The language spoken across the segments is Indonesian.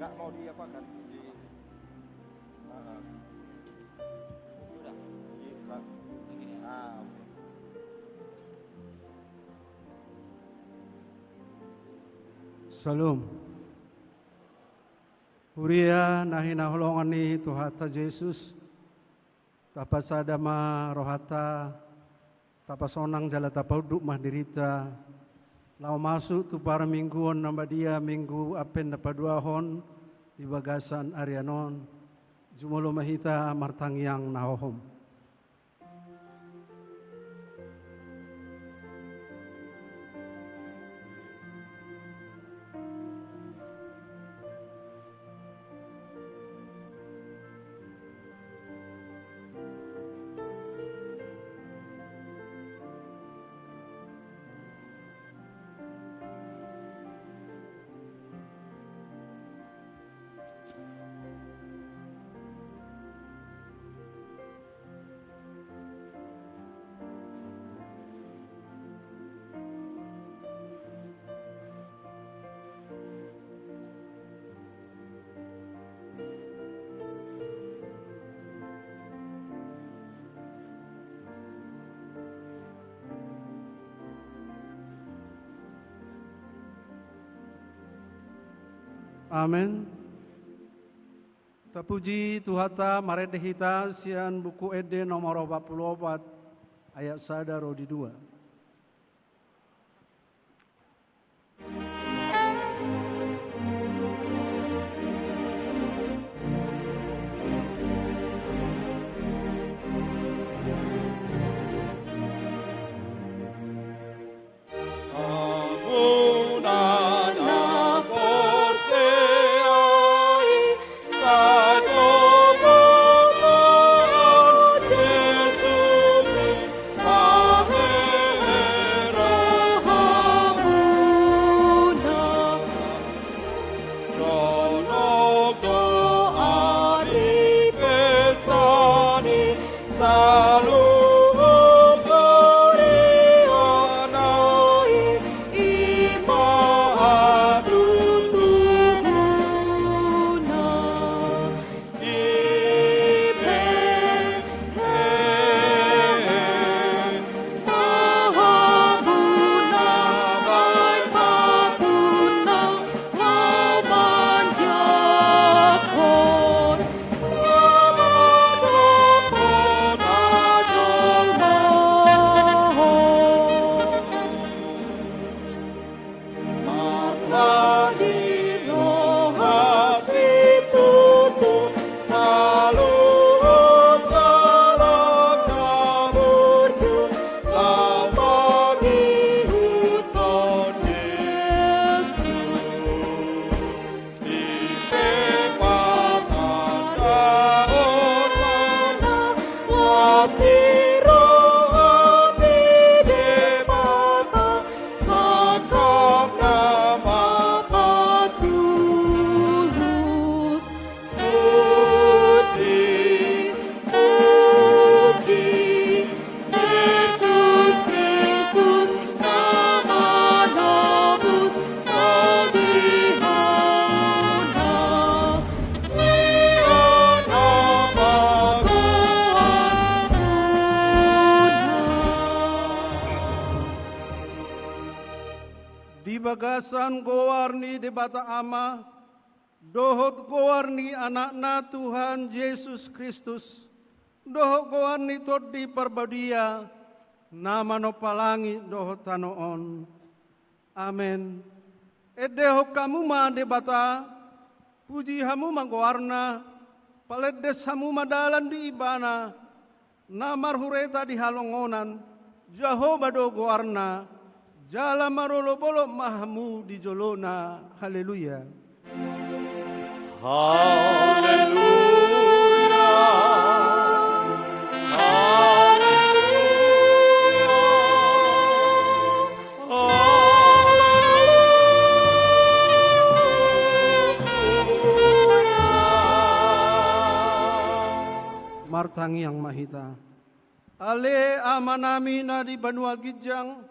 Nak mau diapakan? Sudah. Begini ya. Oke. Salam. Huria nahina holongani Tuhata Yesus. Tapasadama rohata. Tapasonang jala tapauduk mahdirita. Lau masuk tu para mingguan namba dia minggu apen dapat dua hon di bagasan Arianon. Jumulo mahita martangyang nahohom. Amin. Tapuji Tuhata maredehita sian buku ede nomor 44 ayat sadaro di 2. Bagasan gowarni debata ama, dohot gowarni anakna Tuhan Yesus Kristus, dohot gowarni todi parbadia, nama no palangi dohot tanoon. Amen. Edeho kamu ma debata, puji hamu ma gowarna, paledes hamu madalan di ibana, namar hureta di halongonan, Jehovah do gowarna, jala marolo bolo mahamu di jolona. Haleluya. Haleluya. Martangi yang mahita. Ale amanami na di Banua Gijang,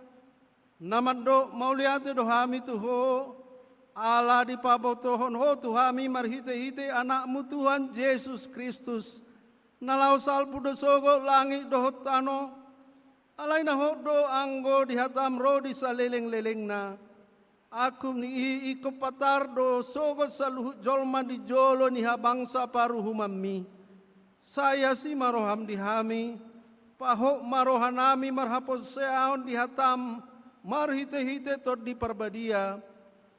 namado mauliate dohami tuho, Allah di pabotohon ho Tuhami marhite-hite anakmu Tuhan Yesus Kristus. Nalau salpu dosogo langit dohot tano. Alay na do anggo dihatam ro di saleleng-leleng na. Aku ni iko patardo sogo saluhut jolma di jolo ni habangsa paruhumami. Saya si maroham dihami. Pahok marohanami marhapos seaon dihatam. Marhite-hite tot di parbadia.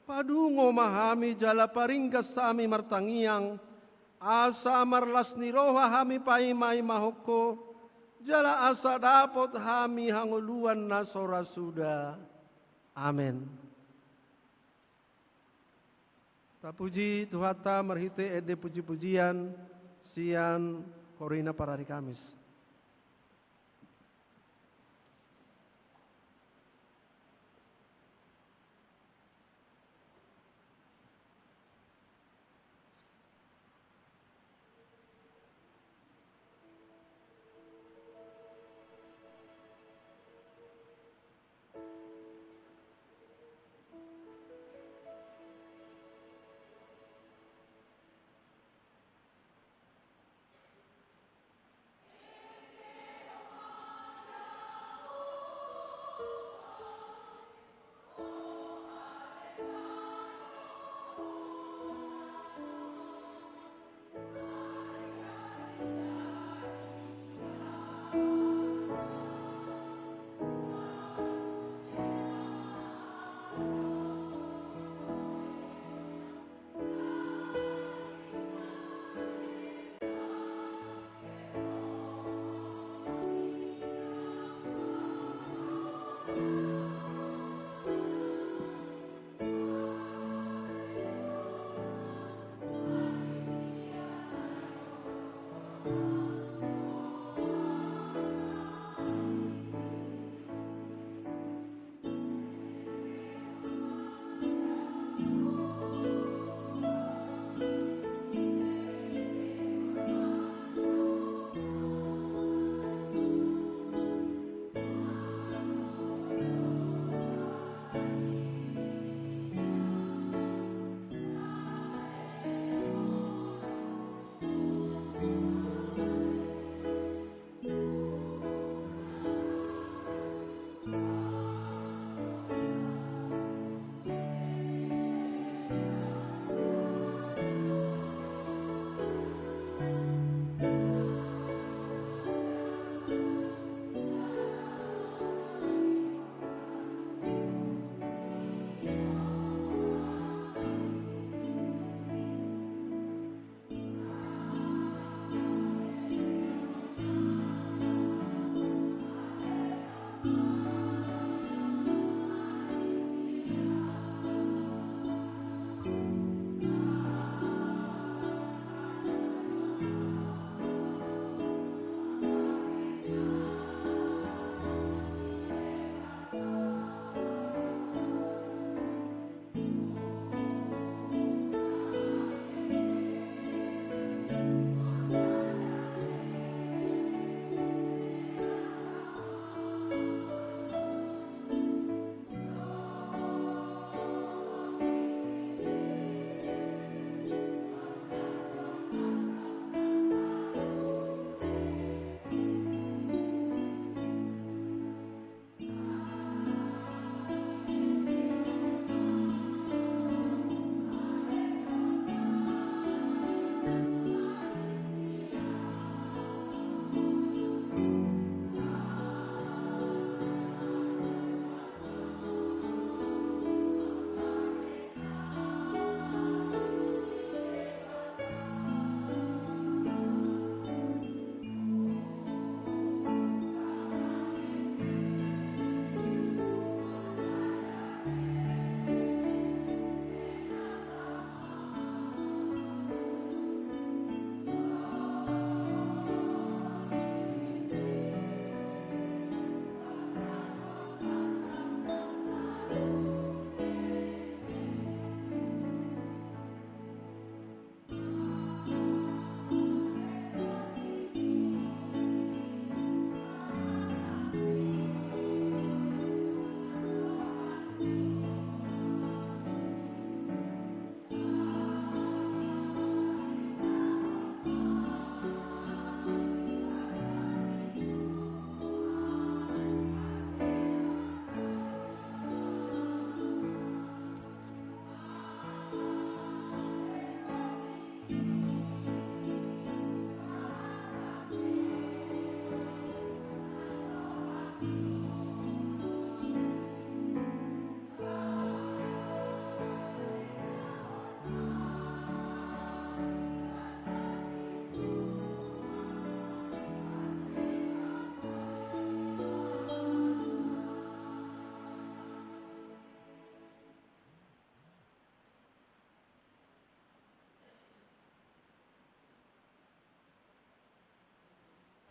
Padungo mahami jala paringgas sami martangiang, asa marlas niroha hami paimai mahoko, jala asa dapot hami hanguluan na sorasuda. Amen. Tapuji Tuhata marhite ede puji-pujian, sian korina parari Kamis.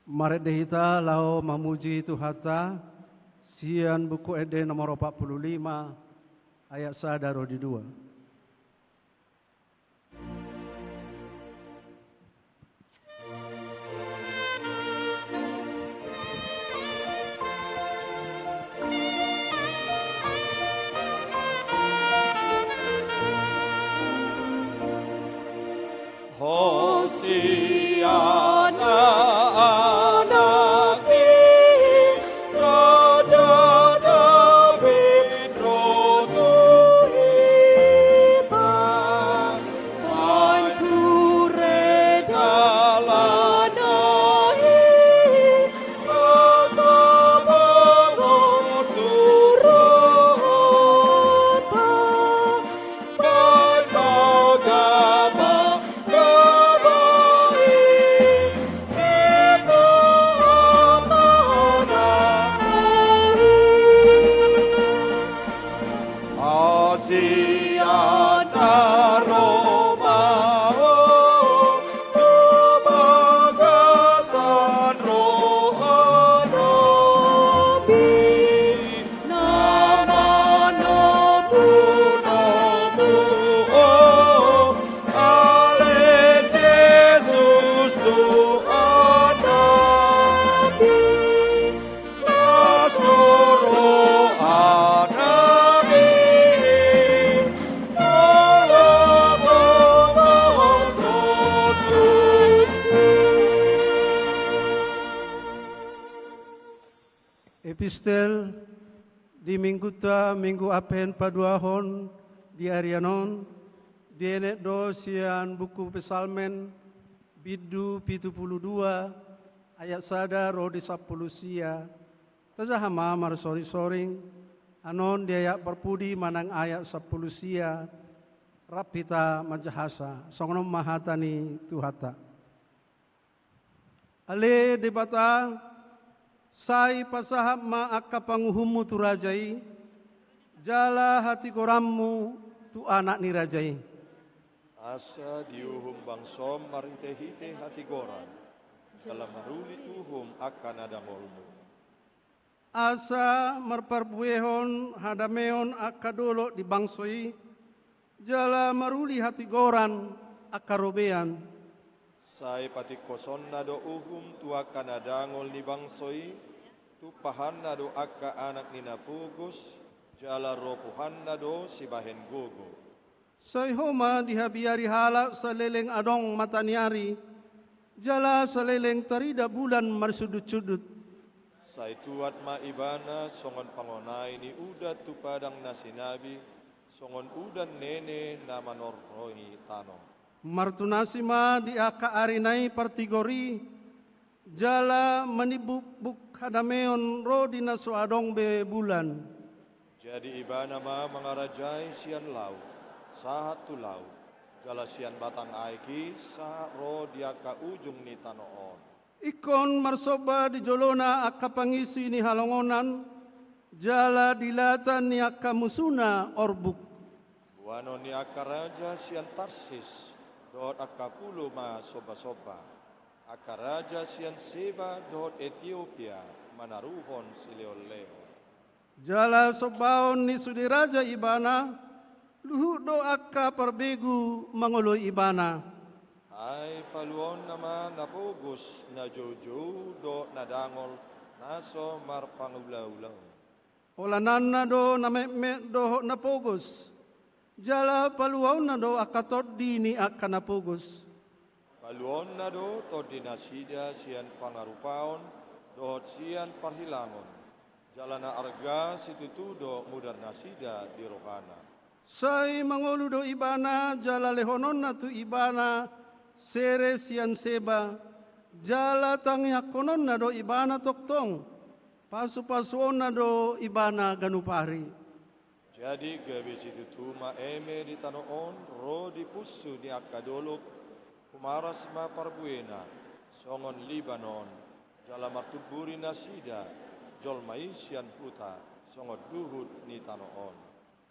Mari dehita lau memuji Tuhata, sian buku ede nomor 45, ayat sadaro di 2. Hosiana anaki Raja David rotu hitam Panture dalanai Rasa bangun turun Gagama Asiana Romao Tumagasan rohanabi Nama nomu Ale Jesus Tuhan Nabi Las Noro Anabi Epistel di minggu apen paduahon di Arianon di enek dosian buku pesalmen bidu 72 ayat sadaro di 10 sia tajahama mar soring anon di ayat perpudi manang ayat 10 sia rapita majahasa songnom mahatani Tuhata ale debata sai pasahap ma akka panguhumu tu rajai, jala hati korammu tu anak ni rajai. Asa diuhum bangsom marite-hite hati goran, dalam maruli uhum akan ada molmu. Asa merperbuehon hadameon akka dolo di bangsoi, jala maruli hati goran akka robean. Sai pati kosonna do uhum tu akan ada ngol ni bangsoi, tu pahanna do akka anak ni napugus, jala ropuhanna do si bahen gogo. Sai homa dihabiari halak saleleng adong mataniari, jala saleleng tarida bulan marsudut-sudut. Sai tuat ma ibana songon pangonai ni udat tu padang nasinabi, songon udan nene nama norrohi tano. Martunasima di aka arinai partigori jala menibuk hadameon rodi naso adong be bulan. Jadi ibana ma mengarajai sian laut, sahat tu laut, jala sian batang aiki sahat ro di aka ujung ni tanoon. Ikon marsoba di jolona aka pangisi ni halongonan, jala dilatan ni aka musuna orbuk. Buano ni aka raja sian Tarsis, dohot akka pulu ma soba-soba. Akka raja sian Seba dohot Ethiopia manaruhon sileo-leo. Jala sobaon ni sudiraja ibana, luhu do akka perbegu mangolo ibana. Ay paluon nama napugus na jojo do nadangol naso marpangulaulaw. Olanan na do namemet do napogos. Jala paluaw na do akatot dini akanapugos. Paluon na do to dinasida sian pangarupaon dohot sian parhilangon. Jala na arga situtudo mudar nasida di rohana. Say mangulu do ibana jala lehonon na tu ibana sere sian Seba. Jala tangyakonon na do ibana toktong. Pasu-pasuon na do ibana ganupari. Jadi gabi situ tuma eme di tanoon ro di pusu di akadolok kumaras ma parbuena songon Libanon jala martuburi nasida jol maisian puta songon duhut ni tanoon.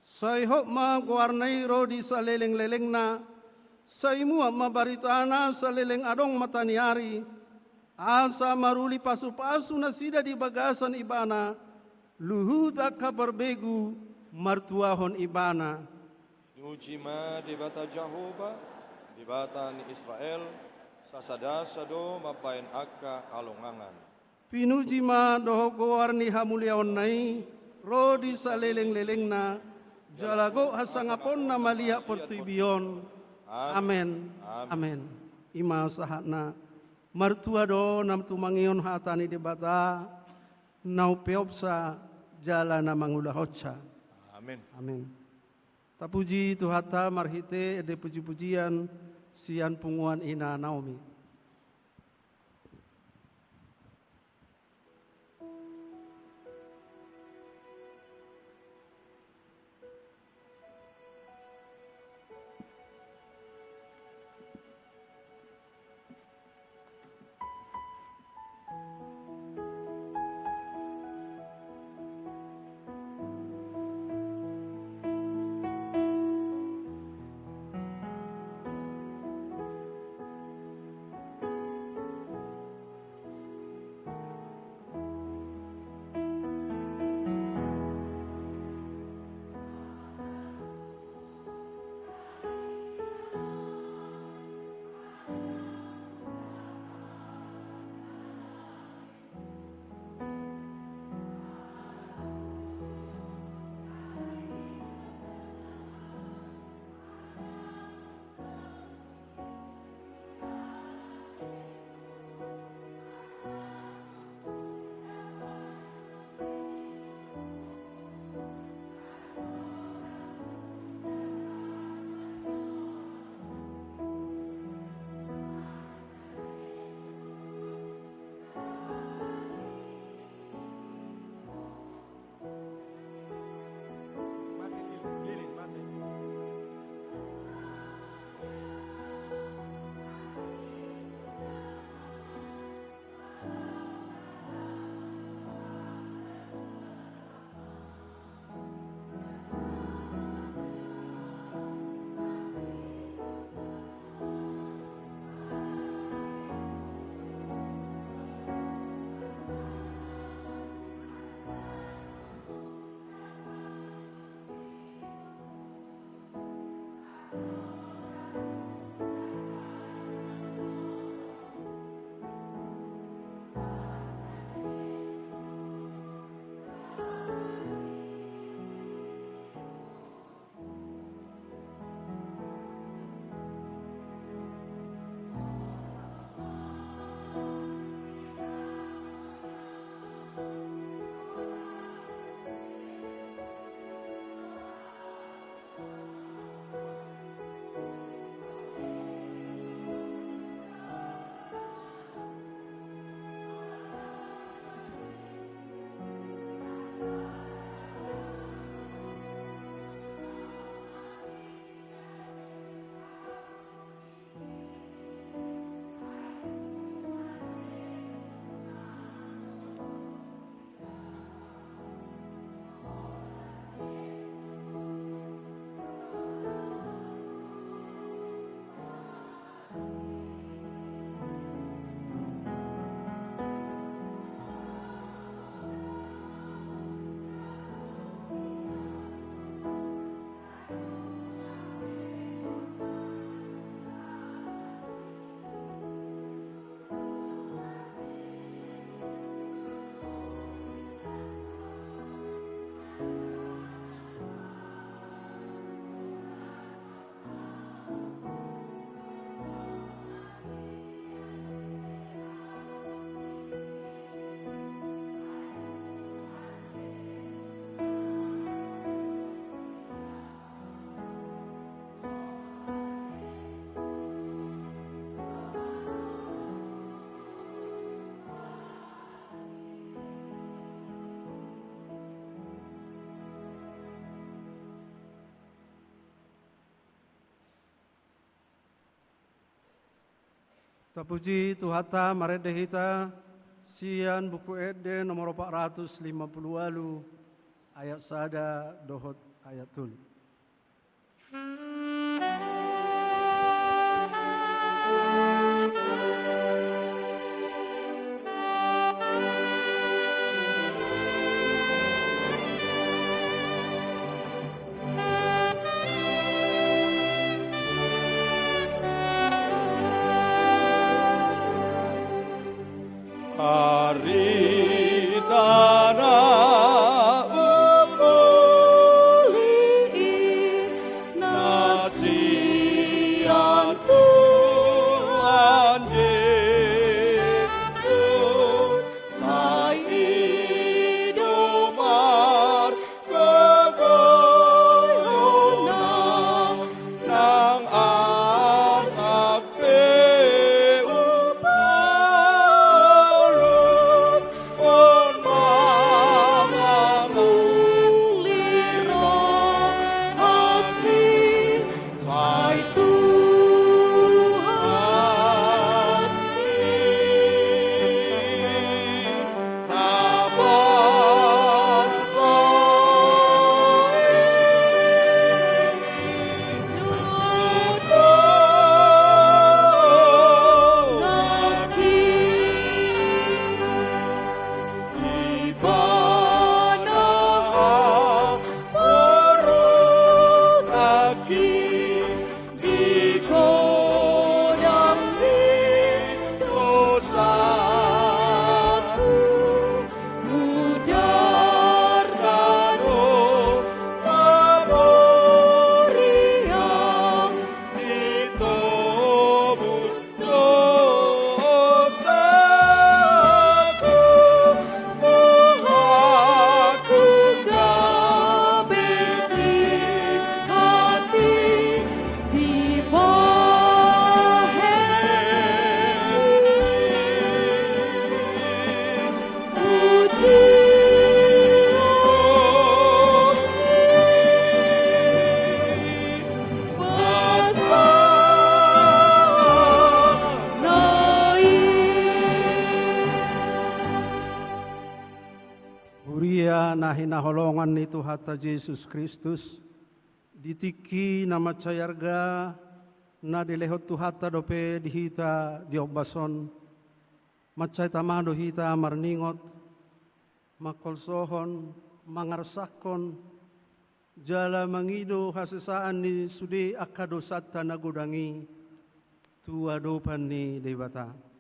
Say hok ma guarnay ro di sa leleng-leleng na say mua mabaritana sa leleng adong mataniari asa maruli pasu-pasu na sida di bagasan ibana, luhuta kabarbegu martuahon ibana. Nuji ma di bata Jehovah, di bata ni Israel, sasadasado mabayan akka alongangan. Pinuji ma dohogo warni hamuliaon nai, rodi sa leleng-leleng na, jalago hasangapon na malia pertuibion. Amen. Amen. Ima sahat na martua do nam tumangion hatani debata nau peopsa jala na mangulahotsa. Amin. Amin. Tapuji Tuhata marhite ede puji-pujian sian punguan ina Naomi. Tapuji Tuhata maredehita sian buku ede nomor 450 walu ayat sada dohot ayatul. Uria na hinaholongan ni Tuhata Jesus Kristus, ditiki na matsayarga na dilehot Tuhata dope dihita diobason, matsay tamado hita marningot, makolsohon, mangarsakon, jala mangido hasesaan ni sudi akadosata nagudangi, tuadopan ni debata.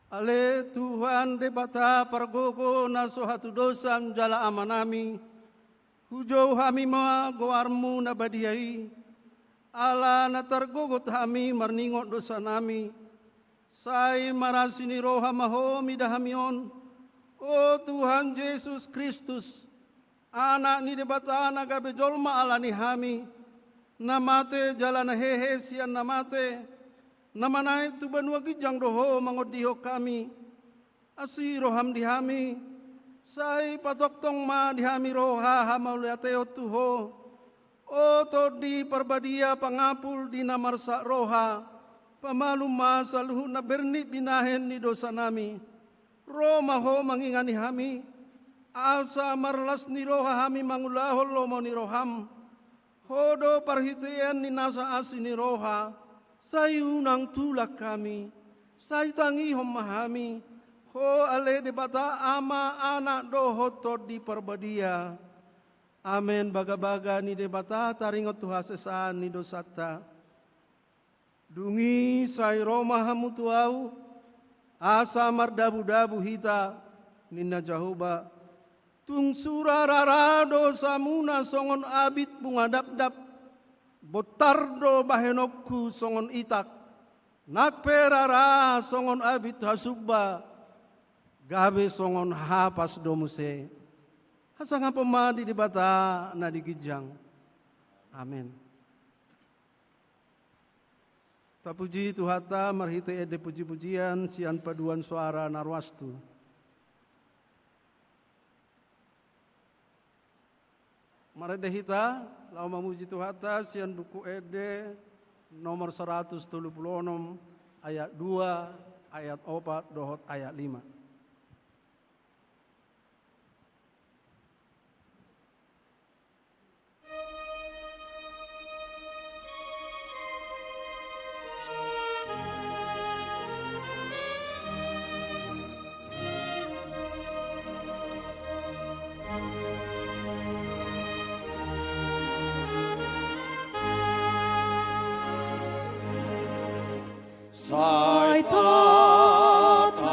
Ale Tuhan debata pargogo na sohatu dosam jala amanami, hujau hami ma goarmu na badiai, ala na targogot hami marningot dosa nami, sai marasini roha maho midahamion, o Tuhan Yesus Kristus, anak ni debata na gabejolma ala ni hami, namate jala na hehe sian namate, namanay tubanwa gijang roho mangodiho kami, asi roham dihami, say patoktong ma dihami roha hamauliateo tuho, o to di parbadia pangapul di namarsa roha, pamaluma sa luhu na berni binahen ni dosa nami, roma ho mangingani hami, asa marlas ni roha hami mangulahol lomo ni roham, hodo parhitian ni nasa asi ni roha, sayunang tulak kami, say tangi homahami, ho ale debata ama anak dohotot di perbadia. Amen baga-baga ni debata taringot tuhasesaan ni dosata. Dungi say roma hamutuau, asa mardabu-dabu hita, nina jahoba. Tung surarara dosamuna songon abit bunga dap-dap, botardo bahenokku songon itak, nakperara songon abit hasubba, gabe songon hapas domuse, hasanga pemadi di bata na digijang. Amin. Tapuji Tuhata marhite ede puji-pujian sian paduan suara narwastu. Maredehita lau memuji Tuhata sian buku ede nomor 136 ayat 2 ayat 4 dohot ayat 5. Sai tatapa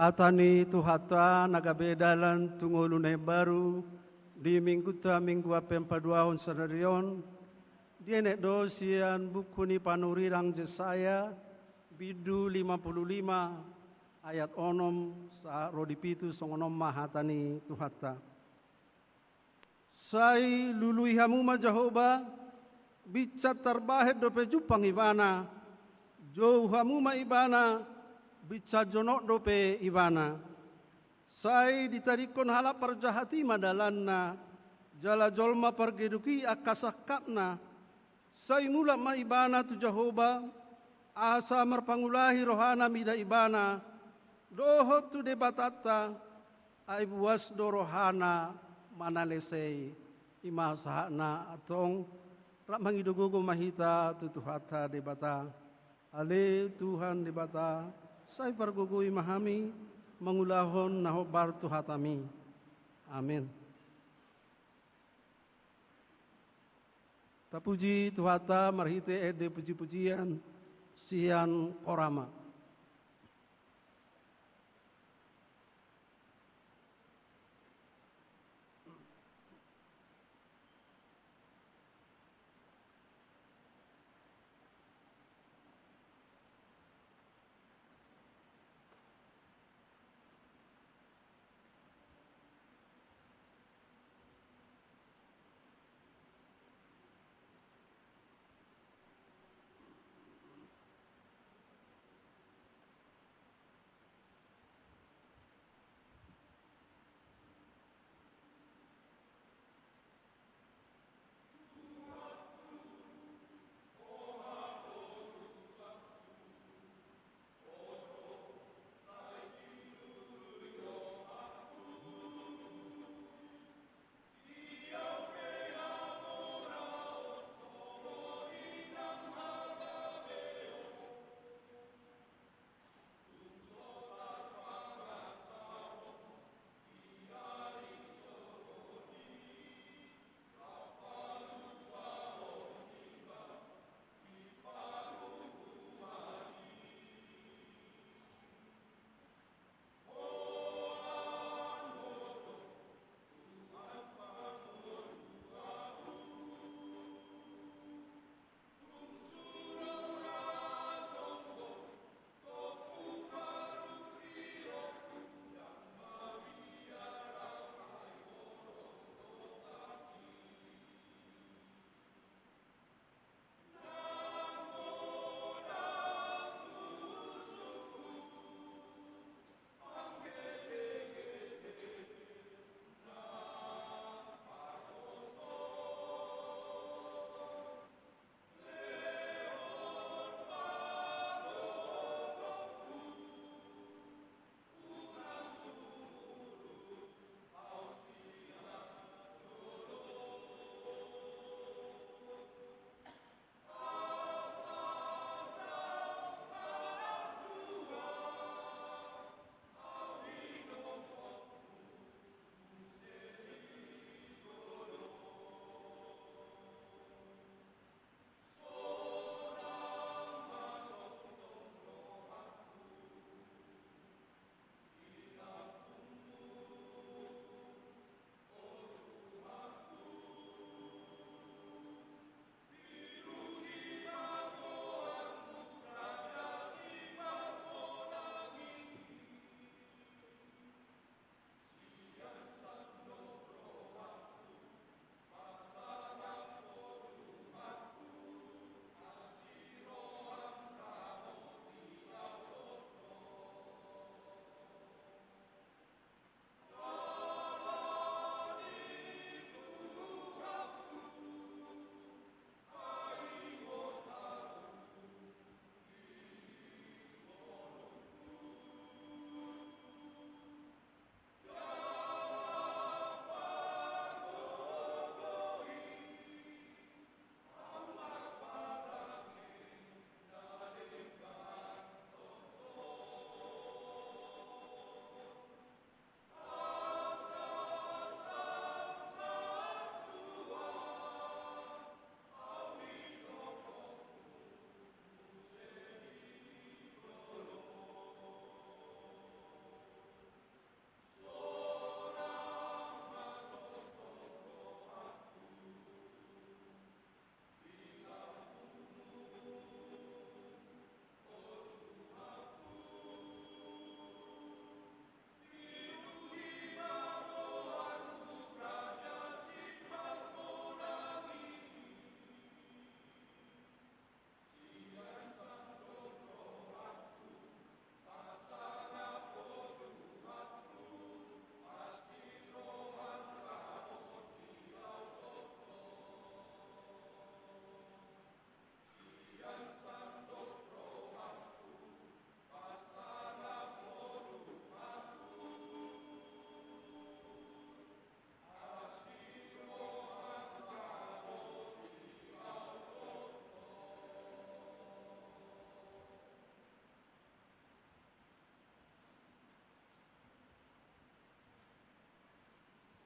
Saatani tuhata nagabedalan tungulunay baru di minggu ta minggu apem paduahon sanarion dienek do sian buku ni panurirang Jesaya bidu 55 ayat onom sa rodipitu songonom mahatani tuhata. Sai lului hamuma Jehovah bicat terbahet dope jupang ibana jauh hamuma ibana bica jonok dope ibana. Sai ditarikon halap perjahati madalanna jala jolma pergeduki akasakatna. Sai mulak ma ibana tu Jehovah asa merpangulahi rohana mida ibana dohot tu debatata ai buas do rohana manalesei imasahana atong rak mangidugugo mahita tu tuhata debata ale Tuhan debata sai pargugui mahami mangulahon nahobar tuhatami. Amin. Tapuji tuhata marhite ede puji-pujian sian korama.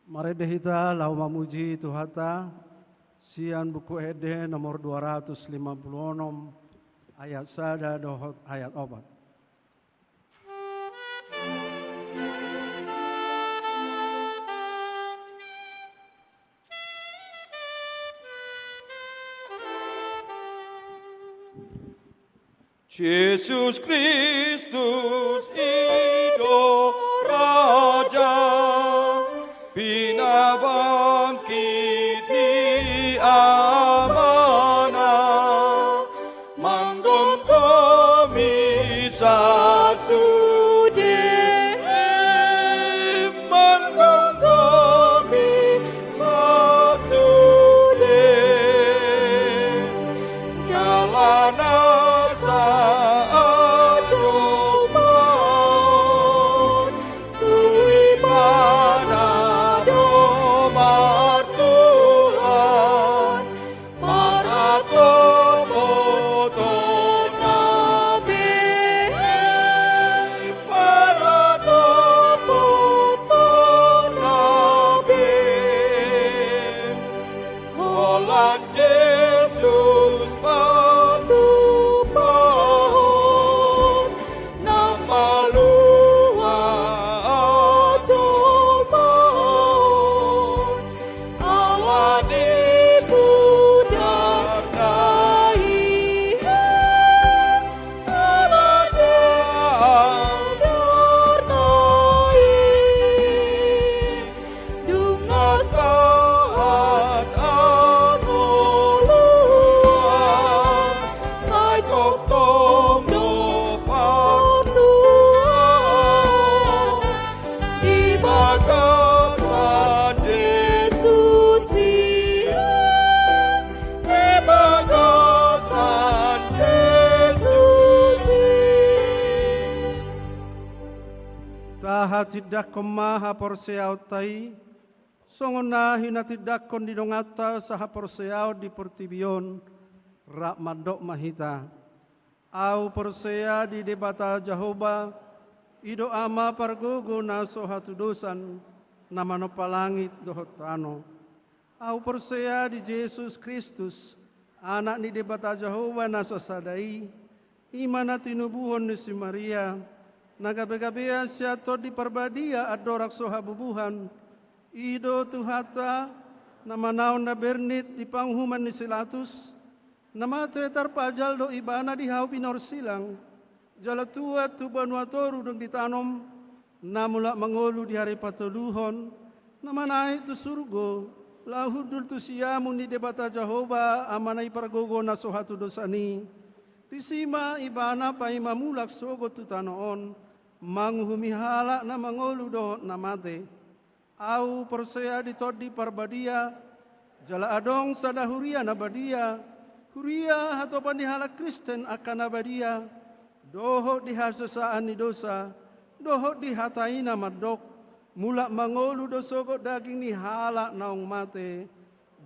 Mari dehita lau mamuji Tuhata, sian buku Ede nomor 256 ayat sada dohot ayat obat. Yesus Kristus hidup Raja, pinabangkit di amanah, manggon komisa sude, manggon komisa sude, jalana tidakon maha porseao tai, songona hina tidakon didongata saha porseao di pertibion, rak madok mahita. Au porsea di debata Jahoba, ido ama pargogo na sohatu dosan, nama no palangit dohotano. Au porsea di Yesus Kristus, anak ni debata Jahoba na sosadai, imana tinubuhon ni si Maria, nagabe-gabea siato di parbadia adorak soha bubuhan, ido Tuhata, nama naon na bernit di panghuman ni Silatus, nama tetar pajal do ibana di hau pinor silang, jala tua tu banuatoru dong ditanom, namula mangolu di hari patuluhon, nama naik tu surgo, lahudul tu siamu ni debata Jahoba, amanai pargogo na soha tu dosani, disima ibana pa imamulak sogo tu tanoon, manguhumi halak na mangolu dohot na mate, au persea ditodi parbadia, jala adong sada huria na badia, huria hatopan di halak Kristen akan abadia, dohot di hasasaan ni dosa, dohot di hatai na madok, mulak mangolu dosogot daging ni halak naung mate,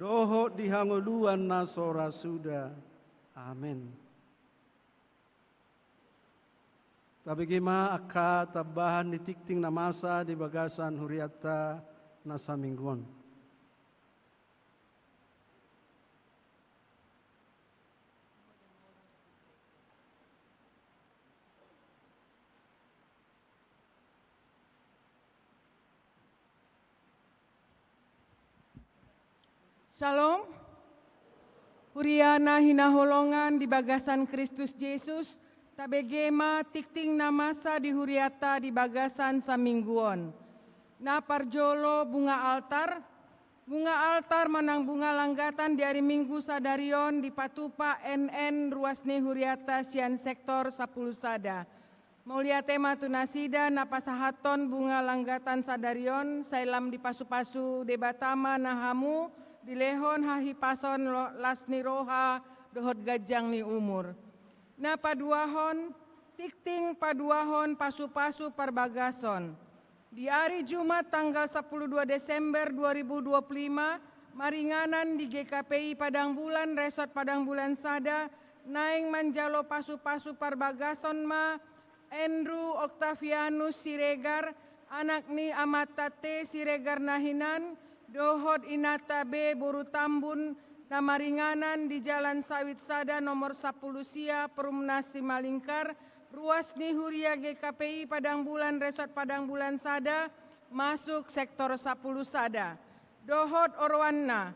dohot di hangoluan na sora suda. Amin. Tapi gima aka tabahan di tikting na masa di bagasan huriata na samingguan. Shalom. Huriana hinaholongan di bagasan Kristus Yesus, tabegema tikting namasa di huriata di bagasan samingguon. Na parjolo bunga altar manang bunga langgatan di hari Minggu sadarion di patupa NN ruasne huriata sian sektor 10 sada. Maulia tema tunasida napasahaton bunga langgatan sadarion sailam di pasu-pasu debatama nahamu di lehon hahipason lasni roha dohot gajang ni umur. Na paduahon, tikting paduahon pasu-pasu parbagason. Di hari Jumat tanggal 12 Desember 2025, maringanan di GKPI Padang Bulan, Resort Padang Bulan Sada, naing manjalo pasu-pasu parbagason ma, Andrew Octavianus Siregar, anak ni amata T Siregar Nahinan, dohot inata B Boru Tambun, nama ringanan di Jalan Sawit Sada nomor 10 Sia, Perumnas Simalingkar, ruas ni Huria GKPI Padang Bulan Resort Padang Bulan Sada, masuk sektor 10 Sada. Dohot Orwanna,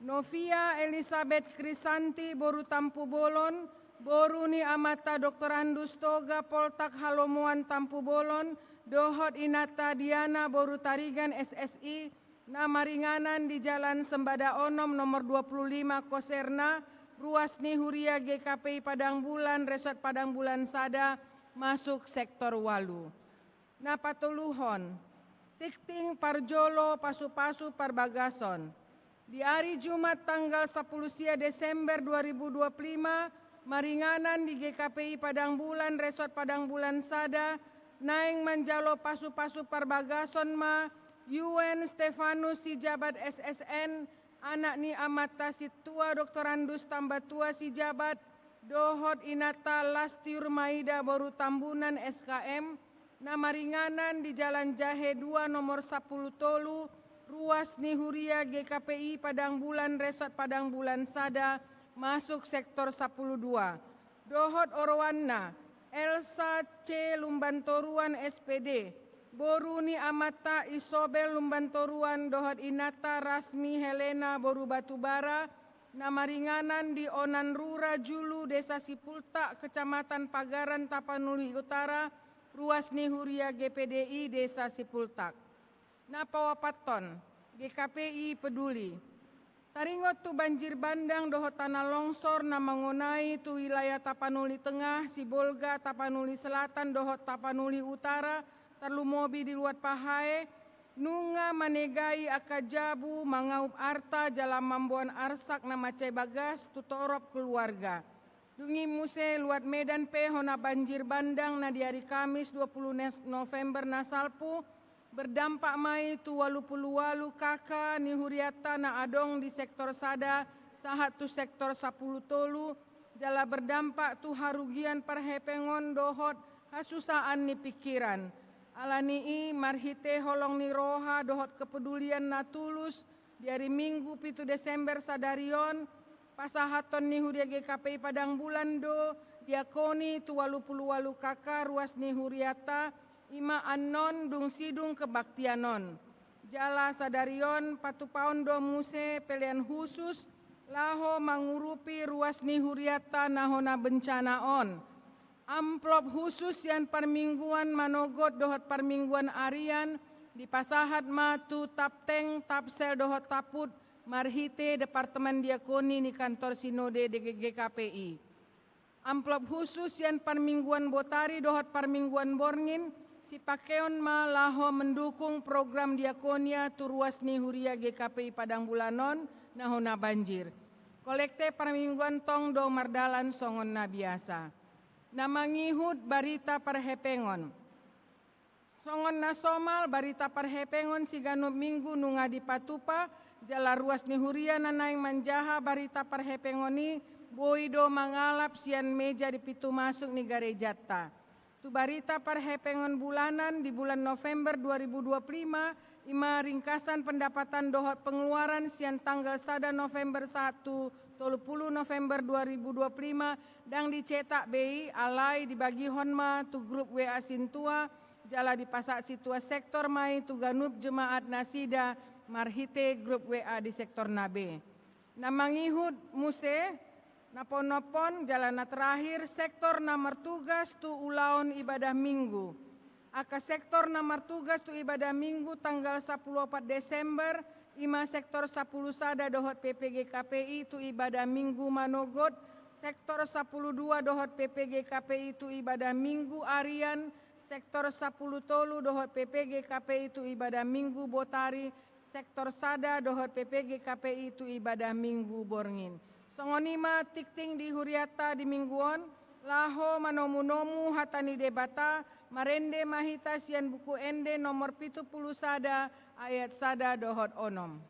Novia Elizabeth Krisanti Boru Tampu Bolon, Boru ni amata Dr. Andus Toga Poltak Halomuan Tampu Bolon, dohot inata Diana Boru Tarigan SSI, nama ringanan di Jalan Sembada Onom nomor 25 Koserna, ruas ni Huria GKPI Padang Bulan Resort Padang Bulan Sada, masuk sektor Walu. Napatuluhon, Tikting Parjolo Pasu-Pasu Parbagason. Di hari Jumat tanggal 10 Sia Desember 2025, maringanan di GKPI Padang Bulan Resort Padang Bulan Sada, naing manjalo pasu-pasu Parbagason ma, Yuen Stefanus si jabat SSN, anak ni amata si tua Dr. Andus Tambatua si jabat, dohot inata Lastiur Maida Boru Tambunan SKM, nama ringanan di Jalan Jahe 2 nomor 10 Tolu, ruas ni Huria GKPI Padang Bulan Resort Padang Bulan Sada, masuk sektor 12. Dohot Orwanna, Elsa C. Lumbantoruan SPD, Boru ni amata Isobel Lumbantoruan, dohot inata Rasmi Helena Boru Batubara, nama ringanan di Onan Rura Julu Desa Sipulta Kecamatan Pagaran Tapanuli Utara, ruas ni Huria GPDI Desa Sipultak. Napawapaton, GKPI Peduli. Taringot tu banjir bandang dohot tanah longsor na mengonai tu wilayah Tapanuli Tengah, Sibolga, Tapanuli Selatan, dohot Tapanuli Utara, Tarlumobi di Luat Pahae, nunga manegai akajabu mangaup arta jalan mambuan arsak na macai bagas tutorop keluarga. Dungi muse Luat Medan P hona banjir bandang na di hari Kamis 20 November nasalpu, berdampak mai tu walu kaka ni huriata na adong di sektor Sada, sahat tu sektor 10 Tolu, jala berdampak tu harugian perhepengon dohot hasusaan ni pikiran. Alani marhite holong ni roha dohot kepedulian na tulus di hari Minggu 7 Desember sadarion, pasahaton ni Huria GKPI Padang Bulan do, diakoni tu walu kaka ruas ni huriata, ima anon dung sidung kebaktianon. Jala sadarion patupaon do muse pelian khusus laho mangurupi ruas ni huriata nahona bencana on. Amplop khusus yang permingguan manogot dohot permingguan arian di pasahat matu tapteng tapsel dohot taput marhite Departemen Diakoni ni kantor Sinode GKPI. Amplop khusus yang permingguan botari dohot permingguan borngin si pakeon ma laho mendukung program diakonia tu ruas ni Huria GKPI Padang Bulanon nahona banjir. Kolekte permingguan tong do mardalan songon na biasa. Namangihut barita perhepengon. Songon na somal barita perhepengon si ganup minggu nunga di patupa, jala ruas ni Huria nanaing manjaha barita perhepengoni, boido mangalap sian meja di pitu masuk ni garejata. Tu barita perhepengon bulanan di bulan November 2025, ima ringkasan pendapatan dohot pengeluaran sian tanggal 1 November 1, 30 November 2025, dan dicetak BI alai dibagi honma tu grup WA Sintua, jala dipasak situa sektor mai tu ganup jemaat nasida marhite grup WA di sektor Nabe. Namangihut muse, napon-napon jalana terakhir sektor nomor tugas tu ulaon ibadah minggu. Aka sektor nomor tugas tu ibadah minggu tanggal 14 Desember, ima sektor 10 Sada dohot PPG KPI tu ibadah minggu manogot, sektor 12 dohot PPG KPI tu ibadah minggu arian, sektor 10 Tolu dohot PPG KPI tu ibadah minggu botari, sektor Sada dohot PPG KPI tu ibadah minggu borngin. Songonima tikting di huriata di mingguon, laho manomu-nomu hatani debata, marende mahita sian buku ende nomor 70 Sada, ayat Sada dohot onom.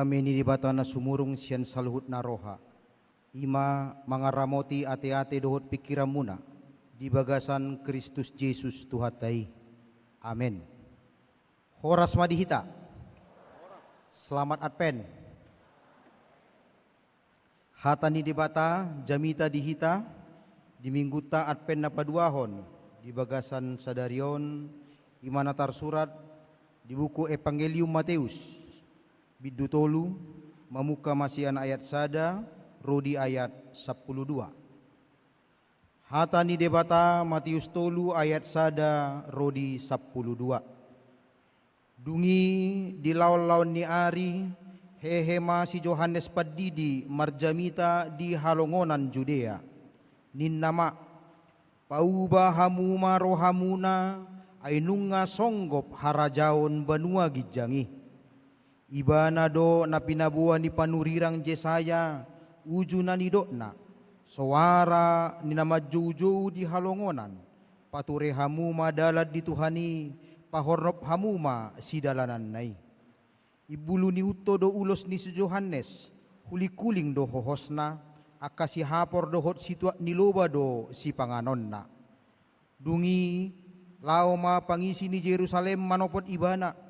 kami ni dibatana sumurung sian saluhut na roha. Ima mangaramoti ate-ate dohot pikiran muna di bagasan Kristus Yesus Tuhatai. Amin. Horas madihita. Selamat Advent. Hata ni dibata jamita dihita di minggu ta Advent na paduahon di bagasan sadarion imanatar surat di buku Evangelium Matius bidu tolu mamuka masian ayat sada rodi ayat 12. Hata ni debata Matius tolu ayat sada rodi 12. Dungi di laon-laon ni ari hehema si Johannes Padidi marjamita di halongonan Judea. Nin nama pauba hamuma rohamuna ainunga songgop harajaon banua gijangi. Ibana do na pinabuan ni panurirang Jesaya ujuna ni dokna suara ni nama juju di halongonan pature hamuma dalad di Tuhani pahornop hamuma si dalanan nai. Ibulu ni uto do ulos ni si Johannes huli kuling do hohosna akasi hapor do hot situa niloba do si panganon na. Dungi laoma pangisi ni Jerusalem manopot ibana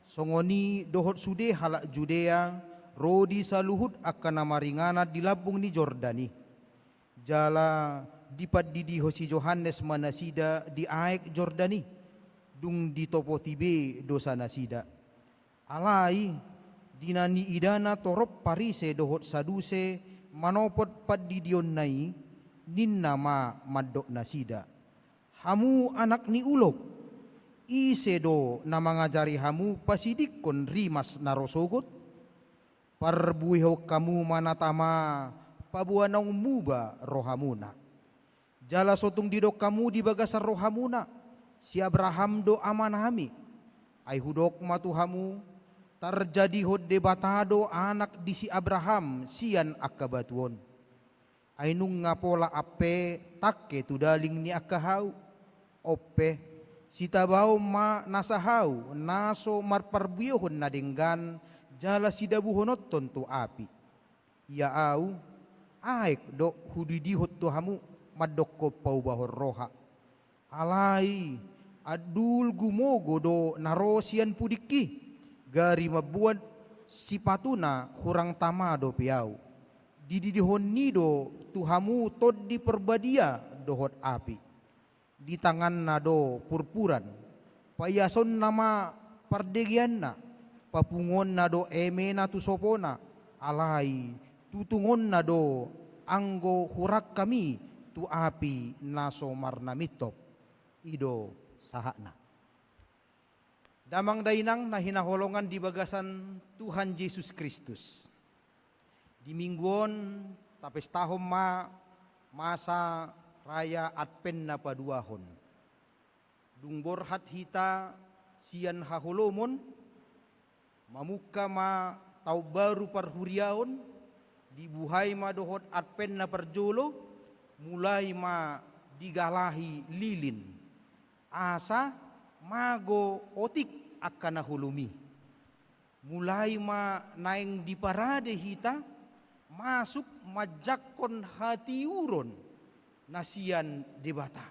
songoni dohot sude halak Judea rodi saluhut akan namaringana di labung ni Jordani. Jala dipat didi hosi Johannes manasida di aek Jordani dung di topo tibe dosa nasida. Alai dinani idana torop parise dohot saduse manopot padidion nai ninna ma madok nasida. Hamu anak ni ulog isedo na mangajari hamu pasidik kon rimas narosogot parbuiho kamu manatama pabuanang muba rohamuna. Jala sotong didok kamu di bagasan rohamuna si Abraham do amanahami ay hudok matuhamu terjadi hod debatado anak di si Abraham sian akabatuon ay nung ngapola ape takke tudaling ni akahau ope sitabao ma nasahau naso marparbuyohon na denggan jala sidabuhonot tonto api. Ya au aek do hudidihot to hamu madokko paubahor roha. Alai adul gumogo do narosian pudiki gari mabuat sipatuna kurang tamado piau. Dididihon nido tuhamu tod di perbadia dohot api. Di tangan nado purpuran payason nama pardegian na papungon nado eme na tusopona alai tutungon nado anggo hurak kami tu api naso marnamitop ido sahakna. Damang dainang na hinaholongan di bagasan Tuhan Yesus Kristus di mingguon tapes tahom masa raya Advent na paduahon. Dungborhat hita sian hahulomon mamuka ma tau baru parhuriaon dibuhay ma dohot Advent na parjolo mulai ma digalahi lilin asa mago otik akan nahulumi mulai ma naeng di parade hita masuk majakon hati uron nasian debata.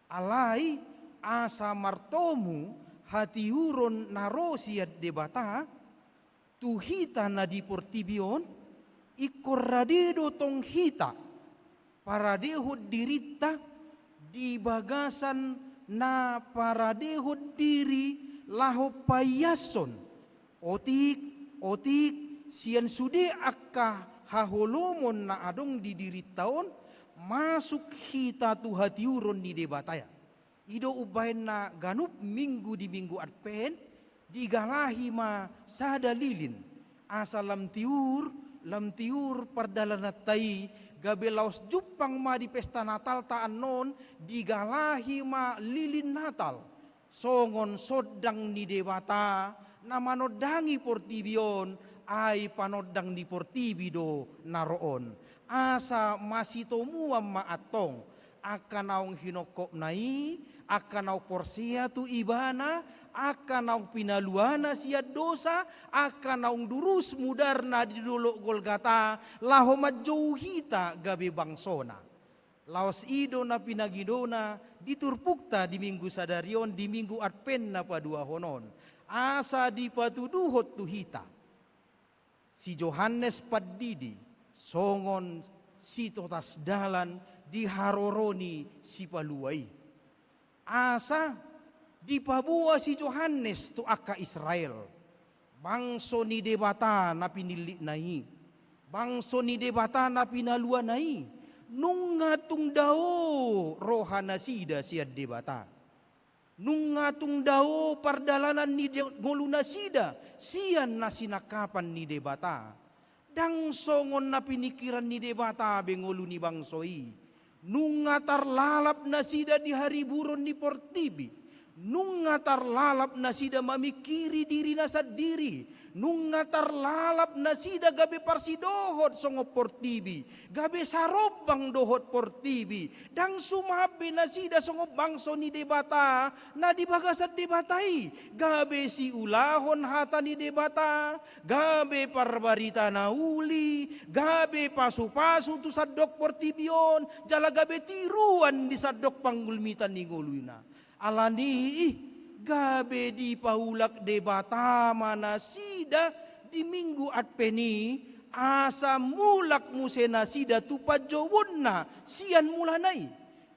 Alai asa martomu hati uron narosiat debata tuhita na diportibion ikorradedo tong hita paradehod dirita di bagasan na paradehod diri laho payason otik sian sude akka haholomon na adong di diritaon masuk hita tu hati uron ni debataya. Ido ubahin na ganup minggu di minggu Advent digalahi ma sada lilin asa lam tiur pardalanatai gabe laos jupang ma di pesta Natal taan non digalahi ma lilin Natal songon sodang ni debata na manodangi portibion ay panodang di portibido naroon asa masito muam maatong akan naong hinokop nai akan naong porsia tu ibana akan naung pinaluana siya dosa, akan naung durus mudarna di dulok Golgata, laho majauhita gabi bangsona. Laos ido na pinagidona, diturpukta di minggu sadarion, di minggu Advent na padua honon. Asa di patuduhot tuhita. Si Johannes Paddidi, songon si totas dalan, di haroroni si paluai. Asa di pabuah si Johannes tu aka Israel. Bangso ni debata na pinili nai. Bangso ni debata na pinalua nai. Nung ngatung dao rohana sida siya debata. Nung ngatung dao pardalanan ni ngoluna sida siyan na sinakapan ni debata. Dang songon na pinikiran ni debata bengolu ni bangsoi. Nung ngatar lalap na sida di hari buron ni Portibi. Nung ngatar lalap na sida mamikiri diri na sa diri. Nung ngatar lalap na sida gabi parsidohot songo Portibi. Gabi sarobang dohot Portibi. Dang sumabi na sida songo bangso ni debata na dibagasat debatai. Gabi si ulahon hata ni debata. Gabi parbarita na uli. Gabi pasu-pasu tu sadok Portibion. Jala gabi tiruan di sadok panggulmitan ni nguluina. Alani gabe di paulak debata mana sida di minggu Adveni asa mulak musena sida tu pajowonna sian mulanai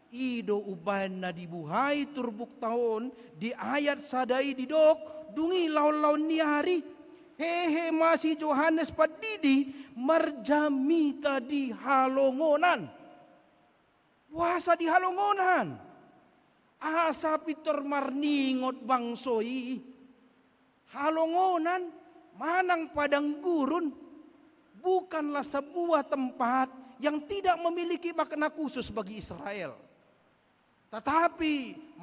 ido uban na dibuhay turbuk tahun di ayat sadai di dok dungi laon-laon ni hari hehe masih Johannes Paddidi marjamita di halongonan puasa di halongonan. Asa pitor marningot bangsoi. Halongonan manang padang gurun bukanlah sebuah tempat yang tidak memiliki makna khusus bagi Israel. Tetapi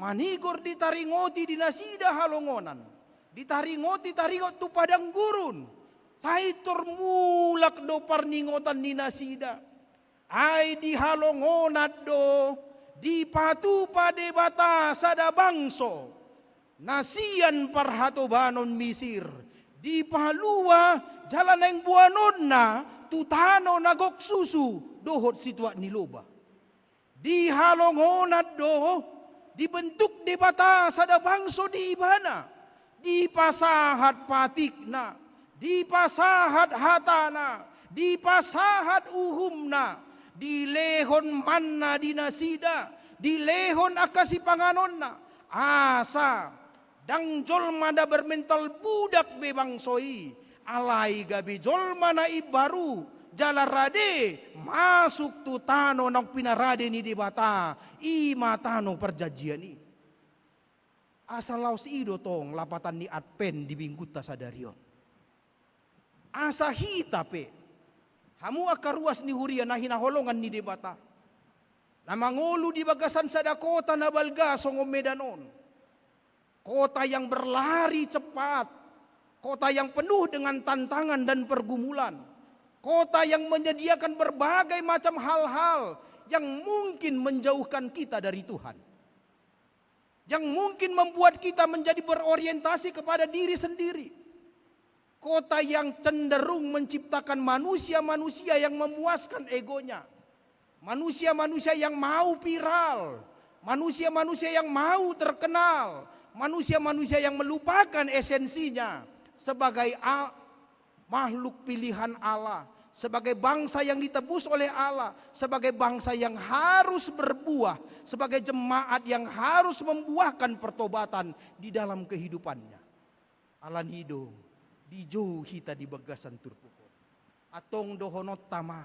manigor ditaringoti di nasida halongonan. Ditaringoti taringot tu padang gurun. Saitor mulak do parningotan ni nasida. Ai di halongonat do. Di patu pade bata sada bangso nasian parhatobanon misir di palua jalan yang buanon na tutano nagok susu dohot situat niloba di halongonat do dibentuk di bata sada bangso di ibana di pasahat patikna di pasahat hatana di pasahat uhumna di lehon manna di nasida, di lehon akasi panganonna, asa, dang jolma da bermental budak bebangsoi, alai gabi jolma na ibaru, jalarade, masuk tu tano nang pinarade ni debata, ima tano perjanjian ni. Asa laos ido tong lapatan ni Advent di mingguta sadarion. Asa hita pe. Hamu akaruas ni huria na hinaholongan ni debata. Na mangulu di bagasan sada kota na balga songo Medanon. Kota yang berlari cepat. Kota yang penuh dengan tantangan dan pergumulan. Kota yang menyediakan berbagai macam hal-hal yang mungkin menjauhkan kita dari Tuhan. Yang mungkin membuat kita menjadi berorientasi kepada diri sendiri. Kota yang cenderung menciptakan manusia-manusia yang memuaskan egonya. Manusia-manusia yang mau viral. Manusia-manusia yang mau terkenal. Manusia-manusia yang melupakan esensinya. Sebagai makhluk pilihan Allah. Sebagai bangsa yang ditebus oleh Allah. Sebagai bangsa yang harus berbuah. Sebagai jemaat yang harus membuahkan pertobatan di dalam kehidupannya. Alanido. Di jauh hita di bagasan turpukon. Atong dohonot tama.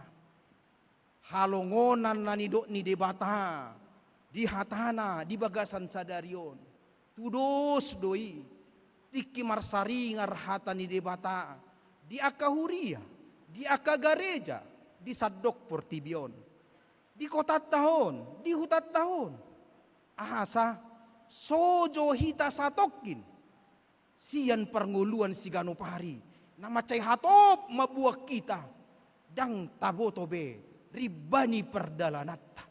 Halongonan nanidok ni debata. Di hatana, di bagasan sadarion. Tudos doi. Tiki marsaringar hata ni debata. Di akahuria. Di akagareja. Di sadok Portibion. Di kota tahun. Di hutat tahun. Asa. Sojo hita satokin. Sian pernguluan si ganopari na macay hatop mabuak kita dang tabotobe ribani perdalanata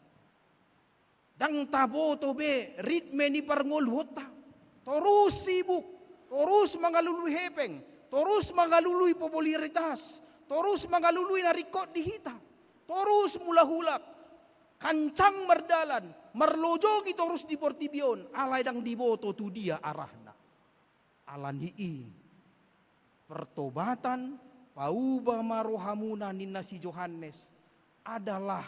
dang tabotobe ritme ni perngulhota terus sibuk, terus mengalului hepeng, terus mengalului popularitas, terus mengalului narikot di hita, terus mula hulak, kancang merdalan, merlojogi terus di Portibion, alai dang diboto tu dia arahna. Alani pertobatan pauba marohamuna ninna si Yohanes adalah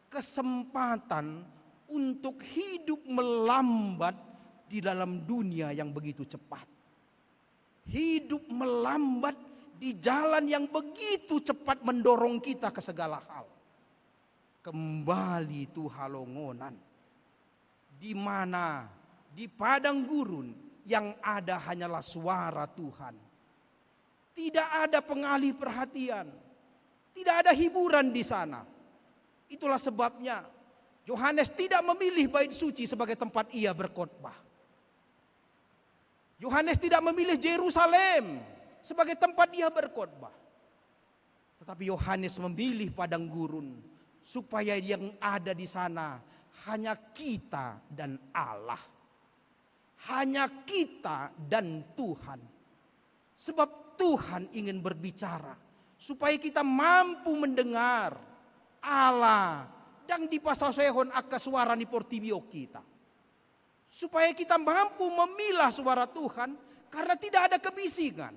kesempatan untuk hidup melambat di dalam dunia yang begitu cepat. Hidup melambat di jalan yang begitu cepat mendorong kita ke segala hal. Kembali tu halongonan, di mana di padang gurun yang ada hanyalah suara Tuhan. Tidak ada pengalih perhatian, tidak ada hiburan di sana. Itulah sebabnya Yohanes tidak memilih bait suci sebagai tempat ia berkhotbah. Yohanes tidak memilih Yerusalem sebagai tempat ia berkhotbah. Tetapi Yohanes memilih padang gurun supaya yang ada di sana hanya kita dan Allah. Hanya kita dan Tuhan. Sebab Tuhan ingin berbicara supaya kita mampu mendengar Allah dan dipasasehon akka suara ni Portibio kita. Supaya kita mampu memilah suara Tuhan karena tidak ada kebisingan.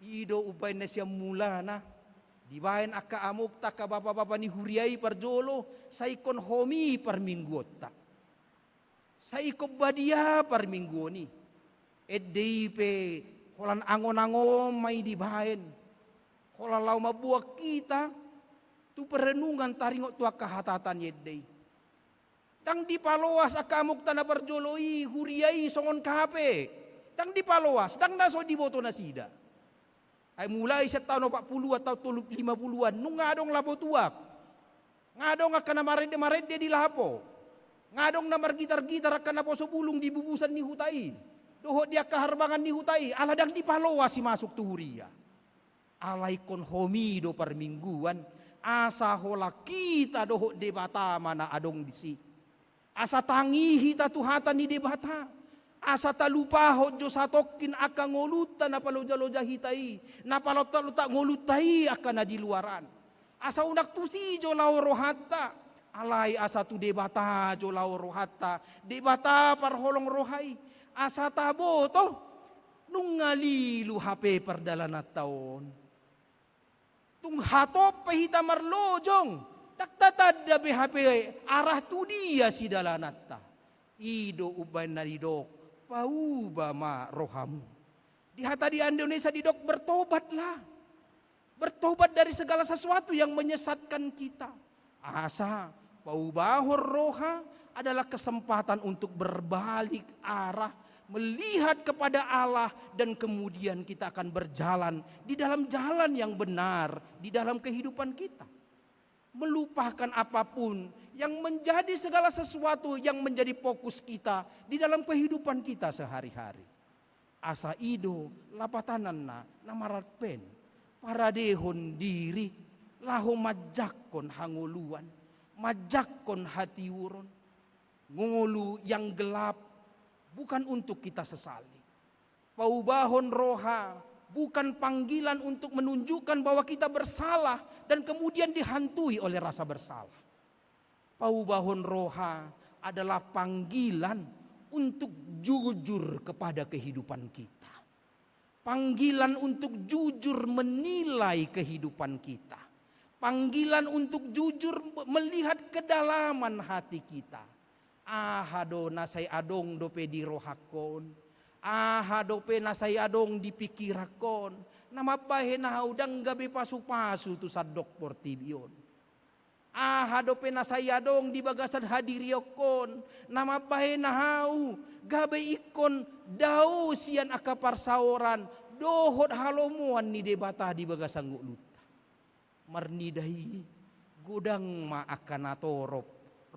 Ido upay na siya mula na. Dibayan akka amok ta ka bapa-bapa ni huriay parjolo sa ikon homi parminggota. Sa ikob badia parminggo ni. Edeipe holan angon-angon may dibayan. Holan lau mabuak kita tu perenungan taringot tua kahatatan yedday. Tang dipaloas akamuk tanah parjoloi huriay songon kape. Tang dipaloas, tang naso diboto na sida. Ay mulai sa tahun 40 atau 50-an nung ngadong lapo tuak. Ngadong akan namared dia di lapo. Ngadong namar gitar-gitar akan napo subulung di bubusan ni hutai. Doho dia keharbangan ni hutai. Aladang dipaloas si masuk tu huria. Alay kon homido parmingguan. Asa hola kita doho debata mana adong disi. Asa tangihi tatuhatan ni debata. Asa talupaho jo satokin aka ngolutan na paloja-loja hitai. Na palota-lota ngolutai aka na di luaran. Asa unak tusi jo lao rohata. Alay asa tu debata jo lao rohata. Debata parholong rohai. Asa tabo to. Nung ngalilu hape perdalanat taon. Tung hatop pahita marlojong. Taktatad da BHP arah tu dia si dalanata. Ido uban naridok. Pauba ma rohamu. Di hata di Indonesia didok bertobatlah. Bertobat dari segala sesuatu yang menyesatkan kita. Asa paubahor roha adalah kesempatan untuk berbalik arah. Melihat kepada Allah dan kemudian kita akan berjalan di dalam jalan yang benar di dalam kehidupan kita. Melupakan apapun yang menjadi segala sesuatu yang menjadi fokus kita di dalam kehidupan kita sehari-hari. Asa ido lapatananna namarat pen paradehon diri laho majakon hanguluan majakon hati uron ngulu yang gelap bukan untuk kita sesali. Paubahon roha bukan panggilan untuk menunjukkan bahwa kita bersalah dan kemudian dihantui oleh rasa bersalah. Paubahon roha adalah panggilan untuk jujur kepada kehidupan kita. Panggilan untuk jujur menilai kehidupan kita. Panggilan untuk jujur melihat kedalaman hati kita. Ahado nasay adong dope di rohakon. Ahadope nasay adong dipikirakon. Namabahe na udang gabi pasu-pasu tu sadok Portibion. Ahadope nasay adong di bagasan hadiriokon. Namabahe na hau gabi ikon daw siyan akaparsaoran. Dohot halomuan ni debata di bagasan nguluta. Marnidahi gudang maakanatorop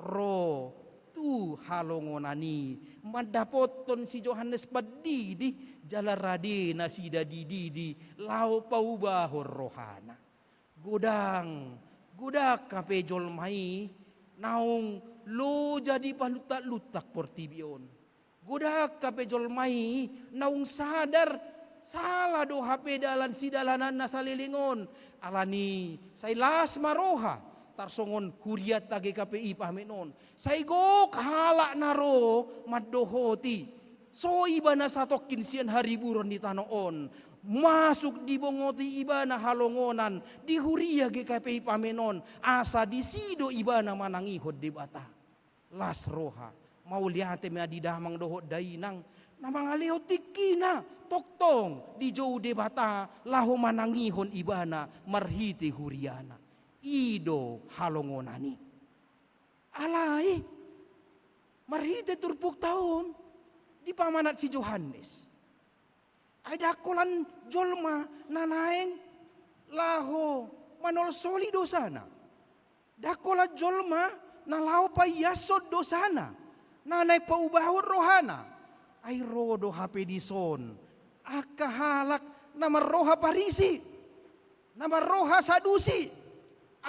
ro tu halongonani madapoton si Yohanes padidi jalarade na sida didi lau paubahor rohana gudang gudak kapejol mai naung lo jadi palutak-lutak Portibion Godak kape jolmai naung sadar salah do hape dalan si dalanan na salilingon. Alani say las maroha tarsongon huriat tage KPI pahmenon. Say go kahala naro maddohoti. So iba na satok kinsian hariburon di tanoon. Masuk di bongoti iba na halongonan. Di huria GKPI pahmenon. Asa di sido iba na manangihod di bata. Las roha. Mau lihat me adi damang dohot dainang. Namang aleo tikina. Toktong di jauh de bata. Lahu manangihon ibana. Marhiti huriana. Ido halongonani. Alai. Marhiti turpuk tahun. Di pamanat si Johannes. Ada kolan jolma nanaeng laho manol soli dosana. Dakola jolma nalau pa yasod dosana. Nanay paubahon rohana. Ay rodo hape dison. Aka halak nama roha parisi. Nama roha sadusi.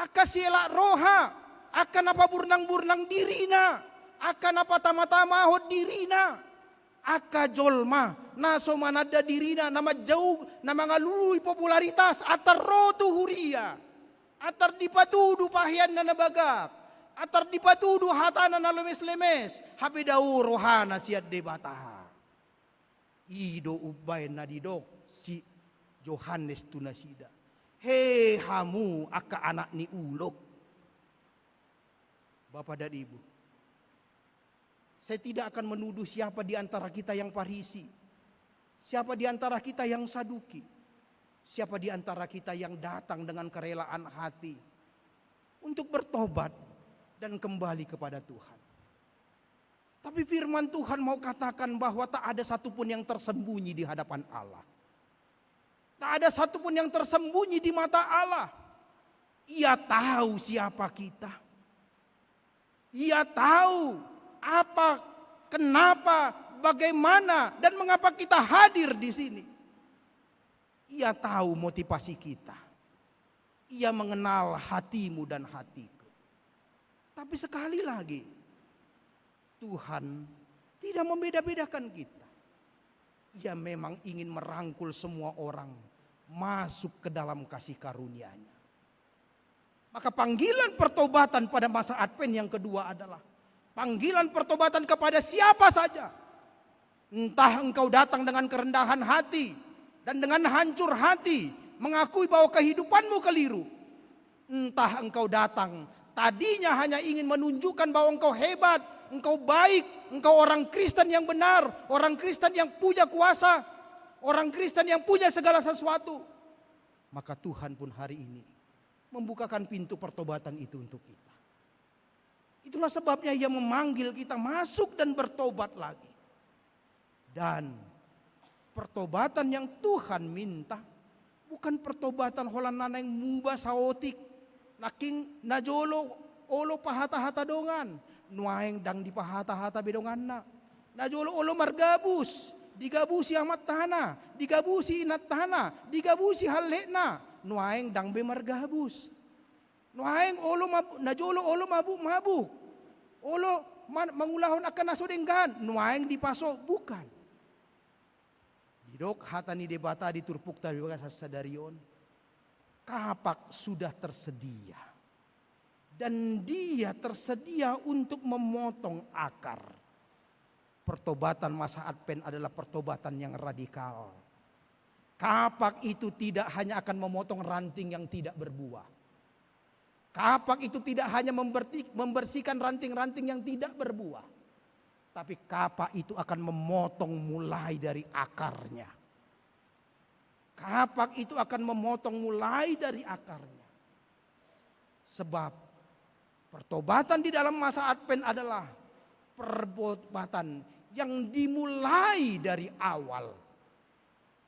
Aka siela roha. Aka napa burnang-burnang dirina. Aka napa tama-tamahod dirina. Aka jolma naso manada dirina nama jauh nama ngalului popularitas atar rotu huria atar dipatudu pahian na nabagak atar dipatudu hatana na lemes-lemes hape dau rohana siat debata ido ubay na didok si Johannes tunasida he hamu aka anak ni ulok Bapak dan Ibu. Saya tidak akan menuduh siapa di antara kita yang Farisi. Siapa di antara kita yang Saduki. Siapa di antara kita yang datang dengan kerelaan hati. Untuk bertobat dan kembali kepada Tuhan. Tapi firman Tuhan mau katakan bahwa tak ada satupun yang tersembunyi di hadapan Allah. Tak ada satupun yang tersembunyi di mata Allah. Ia tahu siapa kita. Ia tahu apa, kenapa, bagaimana, dan mengapa kita hadir di sini. Ia tahu motivasi kita. Ia mengenal hatimu dan hatiku. Tapi sekali lagi, Tuhan tidak membeda-bedakan kita. Ia memang ingin merangkul semua orang masuk ke dalam kasih karunia-Nya. Maka panggilan pertobatan pada masa Advent yang kedua adalah panggilan pertobatan kepada siapa saja. Entah engkau datang dengan kerendahan hati dan dengan hancur hati, mengakui bahwa kehidupanmu keliru. Entah engkau datang tadinya hanya ingin menunjukkan bahwa engkau hebat, engkau baik, engkau orang Kristen yang benar, orang Kristen yang punya kuasa, orang Kristen yang punya segala sesuatu. Maka Tuhan pun hari ini membukakan pintu pertobatan itu untuk kita. Itulah sebabnya Ia memanggil kita masuk dan bertobat lagi. Dan pertobatan yang Tuhan minta bukan pertobatan holan naneng mubah saotik, naking najolo olo pahata-hata dongan, nuaeng dang di pahata-hata bedonganna. Najolo olo margabus, digabusi amat tanah, digabusi inat tanah, digabusi halekna, nuaeng dang be margabus. Nuaeng olo najolo olo mabuk. Olo mangulahon akan nasodenggan, nuaeng dipasok bukan. Didok hatani debata diturpuk tadi bagasa sadarion. Kapak sudah tersedia. Dan dia tersedia untuk memotong akar. Pertobatan masa Advent adalah pertobatan yang radikal. Kapak itu tidak hanya akan memotong ranting yang tidak berbuah. Kapak itu tidak hanya membersihkan ranting-ranting yang tidak berbuah. Tapi kapak itu akan memotong mulai dari akarnya. Kapak itu akan memotong mulai dari akarnya. Sebab pertobatan di dalam masa Advent adalah pertobatan yang dimulai dari awal.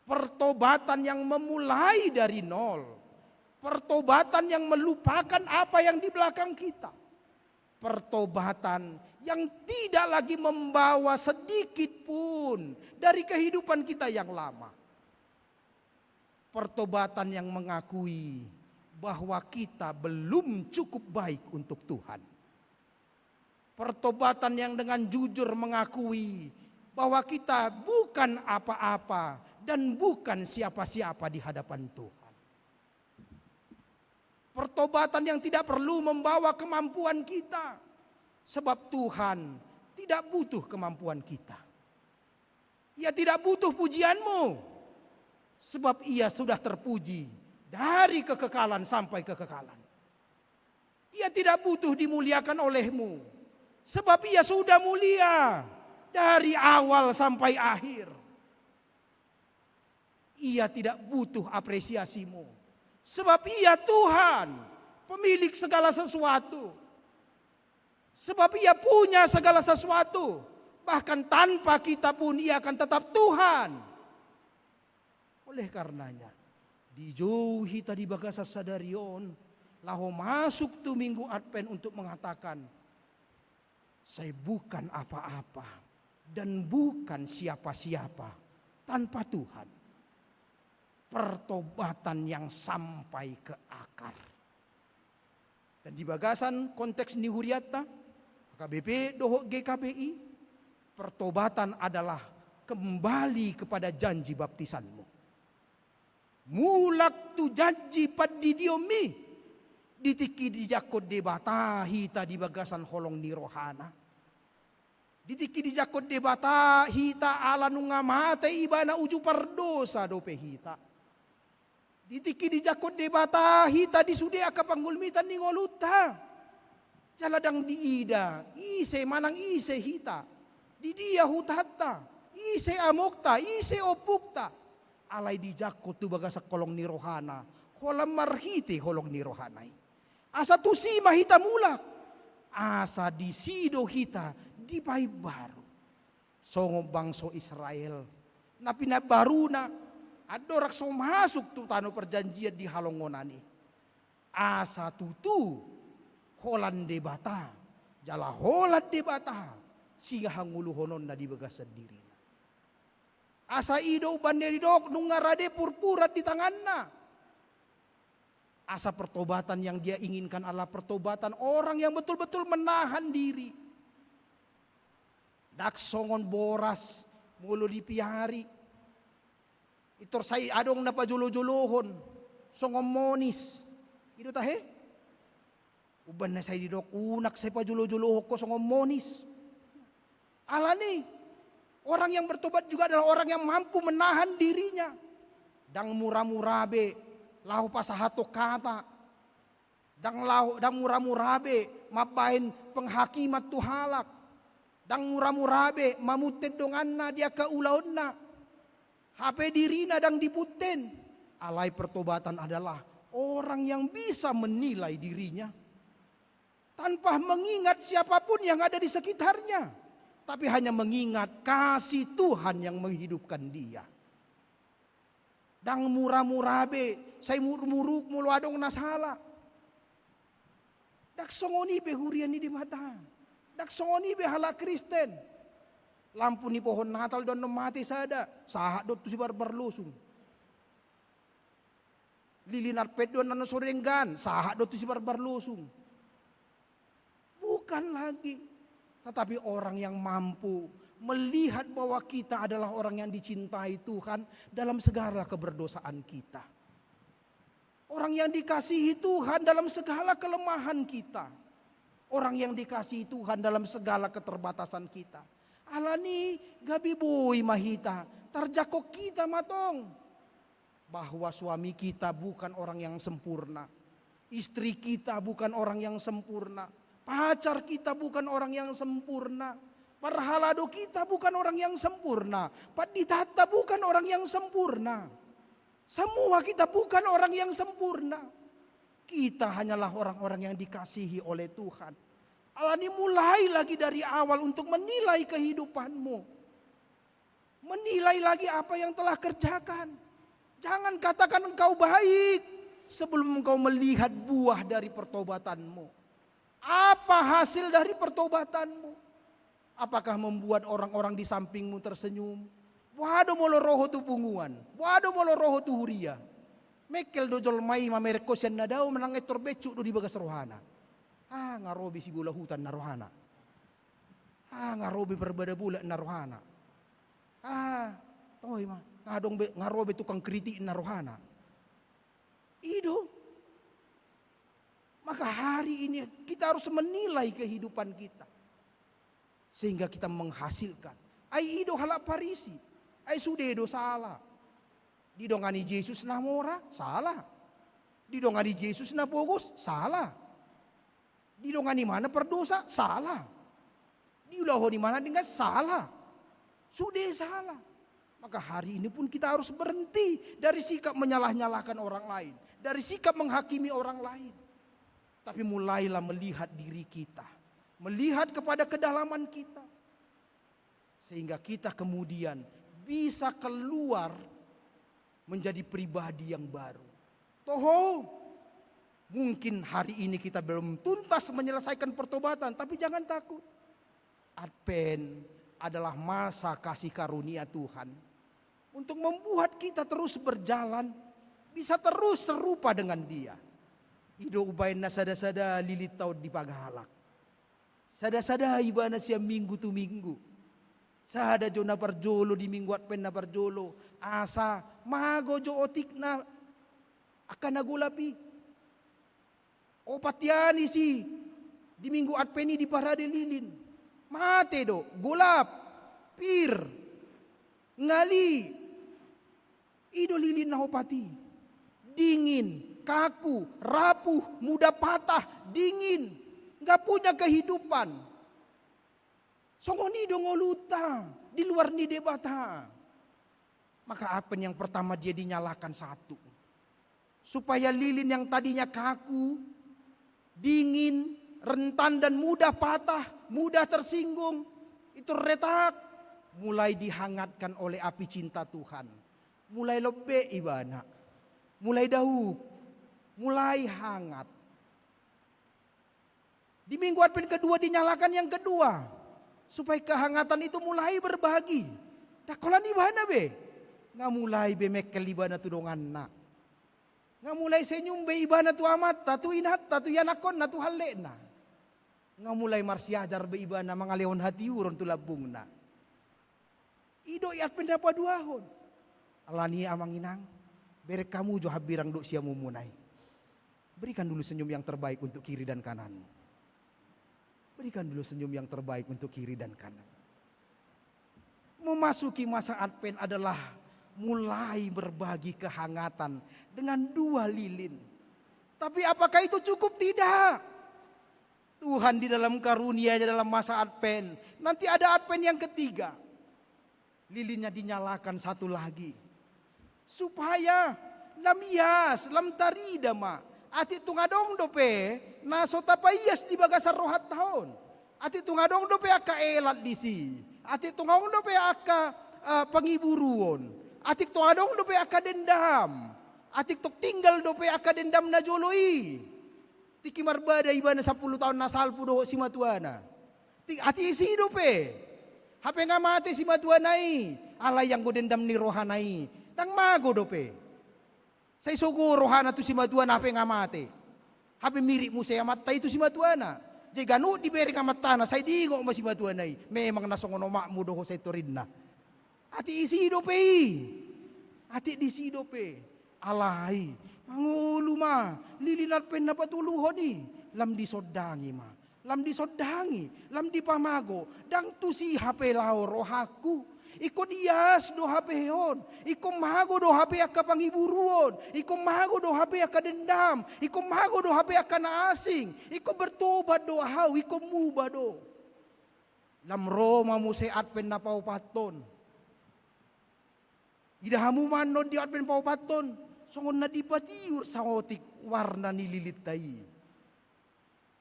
Pertobatan yang memulai dari nol. Pertobatan yang melupakan apa yang di belakang kita. Pertobatan yang tidak lagi membawa sedikit pun dari kehidupan kita yang lama. Pertobatan yang mengakui bahwa kita belum cukup baik untuk Tuhan. Pertobatan yang dengan jujur mengakui bahwa kita bukan apa-apa dan bukan siapa-siapa di hadapan Tuhan. Pertobatan yang tidak perlu membawa kemampuan kita, sebab Tuhan tidak butuh kemampuan kita. Ia tidak butuh pujianmu, sebab Ia sudah terpuji dari kekekalan sampai kekekalan. Ia tidak butuh dimuliakan olehmu, sebab Ia sudah mulia dari awal sampai akhir. Ia tidak butuh apresiasimu, sebab Ia Tuhan, pemilik segala sesuatu. Sebab Ia punya segala sesuatu, bahkan tanpa kita pun Ia akan tetap Tuhan. Oleh karenanya, dijauhi tadi bagasa sadarion, laho masuk tu minggu Advent untuk mengatakan, saya bukan apa-apa dan bukan siapa-siapa tanpa Tuhan. Pertobatan yang sampai ke akar. Dan di bagasan konteks Nihuriata, KBP dohok GKBI, pertobatan adalah kembali kepada janji baptisanmu. Mulak tu janji padidiomi, ditiki di jakod debata hita di bagasan holong ni rohana. Ditiki di jakod debata hita ala nunga mate ibana uju pardosa dope hita. Ditiki di jakod debata hita di sude akapanggulmitan ni ngoluta. Jaladang di ida, ise manang ise hita, di dia hutatta, ise amokta, ise opukta, alay di jakot tu bagasak kolong ni rohana, holam marhite holong ni rohanay. Asa tu si mahita mulak, asa di sido hita di bayi baru. Songo bangso Israel, na pinabaru na, adorak so masuk tu tano perjanjian di halongonani. Asa tutu, holan debata, jala holan debata, singa hanguluhonon na di bagasan diri na. Asa ido banderi dok nungarade purpurat di tanganna. Asa pertobatan yang dia inginkan adalah pertobatan orang yang betul-betul menahan diri. Dak songon boras mulu dipiari. Itor say adong na pajulo-julohon, songon monis. Ido tahe? Uban na say didok unak say pajulo-julo ko song monis. Alani, orang yang bertobat juga adalah orang yang mampu menahan dirinya. Dang murah-murabe, lahu pasahato kata. Dang murah-murabe, mabahin penghakimat tuhalak. Dang murah-murabe, mamuted dongan na dia kaulaon na. Hape dirina dang diputin. Alay pertobatan adalah orang yang bisa menilai dirinya tanpa mengingat siapapun yang ada di sekitarnya, tapi hanya mengingat kasih Tuhan yang menghidupkan dia. Dang murah-murabe, say muruk mulu adong nasala. Dak songoni be hurian ni di mata. Dak songoni be hala Kristen. Lampu ni pohon Natal don mati sada, sahat dot tu si barbar lusung. Lilinar pet don nano sorenggan, sahat dot tu si barbar lusung. Bukan lagi, tetapi orang yang mampu melihat bahwa kita adalah orang yang dicintai Tuhan dalam segala keberdosaan kita. Orang yang dikasihi Tuhan dalam segala kelemahan kita. Orang yang dikasihi Tuhan dalam segala keterbatasan kita. Alani gabi boy mahita, tarjakok kita matong. Bahwa suami kita bukan orang yang sempurna. Istri kita bukan orang yang sempurna. Pacar kita bukan orang yang sempurna. Parhalado kita bukan orang yang sempurna. Paditata bukan orang yang sempurna. Semua kita bukan orang yang sempurna. Kita hanyalah orang-orang yang dikasihi oleh Tuhan. Alani mulai lagi dari awal untuk menilai kehidupanmu. Menilai lagi apa yang telah kerjakan. Jangan katakan engkau baik sebelum engkau melihat buah dari pertobatanmu. Apa hasil dari pertobatanmu? Apakah membuat orang-orang di sampingmu tersenyum? Wado molo roho tu punguan, wado molo roho tu huria. Mekel dojol mai mamerko sian nadao menang etor becuk do di bagas rohana. Ngarobi si bola hutan na rohana. Ngarobi berbeda bulan na rohana. Toy mah ngarobe tukang kritik na rohana. Ido. Maka hari ini kita harus menilai kehidupan kita. Sehingga kita menghasilkan. Ai ido halak parisi. Ai sudedo salah. Didongani Yesus na mora, salah. Didongani Yesus na bogos, salah. Didongani mana perdosa, salah. Diulah di mana dengan salah. Sudah salah. Maka hari ini pun kita harus berhenti dari sikap menyalah-nyalahkan orang lain. Dari sikap menghakimi orang lain. Tapi mulailah melihat diri kita. Melihat kepada kedalaman kita. Sehingga kita kemudian bisa keluar menjadi pribadi yang baru. Toho, mungkin hari ini kita belum tuntas menyelesaikan pertobatan. Tapi jangan takut. Advent adalah masa kasih karunia Tuhan untuk membuat kita terus berjalan, bisa terus serupa dengan Dia. Ido ubain na sada-sada lilit taud di paghalak. Sada-sada ibana siya minggu tu minggu. Sada jo na parjolo di minggu Advent na parjolo. Asa mago jo otik na akan nagulapi. Opatiani si di minggu Advent di parade lilin. Mate do, gulap, pir, ngali, ido lilin na opati, dingin, kaku, rapuh, mudah patah, dingin, nggak punya kehidupan. Songoni do ngoluta, di luar ni debata. Maka apa yang pertama dia dinyalakan satu, supaya lilin yang tadinya kaku, dingin, rentan dan mudah patah, mudah tersinggung, itu retak, mulai dihangatkan oleh api cinta Tuhan. Mulai lebe ibana, mulai dauk, mulai hangat. Di minggu Advent kedua dinyalakan yang kedua, supaya kehangatan itu mulai berbagi. Dakolan ibana be, nggak mulai bemekel ibana tudongan nak. Nggak mulai senyum be ibana tu amat, tu inat, tu yanakon, tu halena. Nga mulai marsiajar be ibana mangaleon hati uron tu labung na. Ido iat pendapa duahon. Alani amang inang. Bere kamu jo habirang do siya mumunay. Berikan dulu senyum yang terbaik untuk kiri dan kanan. Berikan dulu senyum yang terbaik untuk kiri dan kanan. Memasuki masa Advent adalah mulai berbagi kehangatan dengan dua lilin. Tapi apakah itu cukup? Tidak. Tuhan di dalam karunia-Nya dalam masa Advent. Nanti ada Advent yang ketiga. Lilinnya dinyalakan satu lagi. Supaya lamias, lam taridama. Ati tungadong dope, nasota payas di bagasar rohat tahun. Ati tungadong dope aka elat disi. Ati tungadong dope aka pangiburuon. Ati tungadong dope aka dendam. Ati tuk tinggal dope aka dendam na joloi. Tiki marbada ibana 10 tahun nasalpu doho si matuana. Ati isi dope. Hape nga mati si matuanai. Alay yang godendam ni rohanai. Tang mago dope. Say sugo rohana tu si matuana hape nga mati. Hape mirip mo saya mata itu si matuana. Jay ganu diberi nga matana. Say dingo ma si matuanai. Memang nasongono makmu doho say turin na. Ati isi dope. Ati di si dope. Alay. Mangulo ma, lilinat pen na patuluhon ni. Lam di sodangi ma, lam di sodangi, lam di pamago. Dang tu si hape lao rohaku. Iko dias do hape hon. Iko mago do hape aka pangiburuon. Iko mago do hape aka dendam. Iko mago do hape aka naasing. Iko bertobat do ahaw. Iko muba do. Lam Roma mo se Advent na paupaton. Idahamu manon di Advent paupaton. Songon na dipatiur sa otik warna nililitai.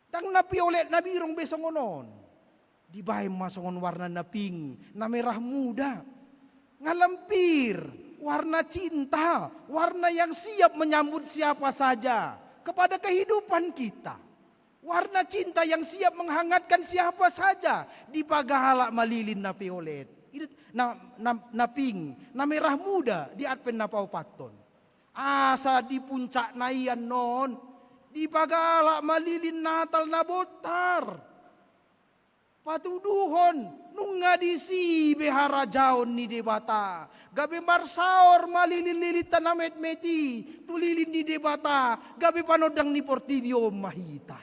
Dang napiolet na birong besongonon. Di bay masongon warna na pink, na merah muda. Ngalampir, warna cinta, warna yang siap menyambut siapa saja kepada kehidupan kita. Warna cinta yang siap menghangatkan siapa saja di pagahala malilin na piolet. Na pink, na merah muda di Advent na paupaton. Asa di puncak naian non, di pagala malilin Natal na botar. patuduhon nunga disi behara jaon ni debata. Gabi marsaor malililit tanamet meti tulilin ni debata. Gabi panodang ni portibio mahita.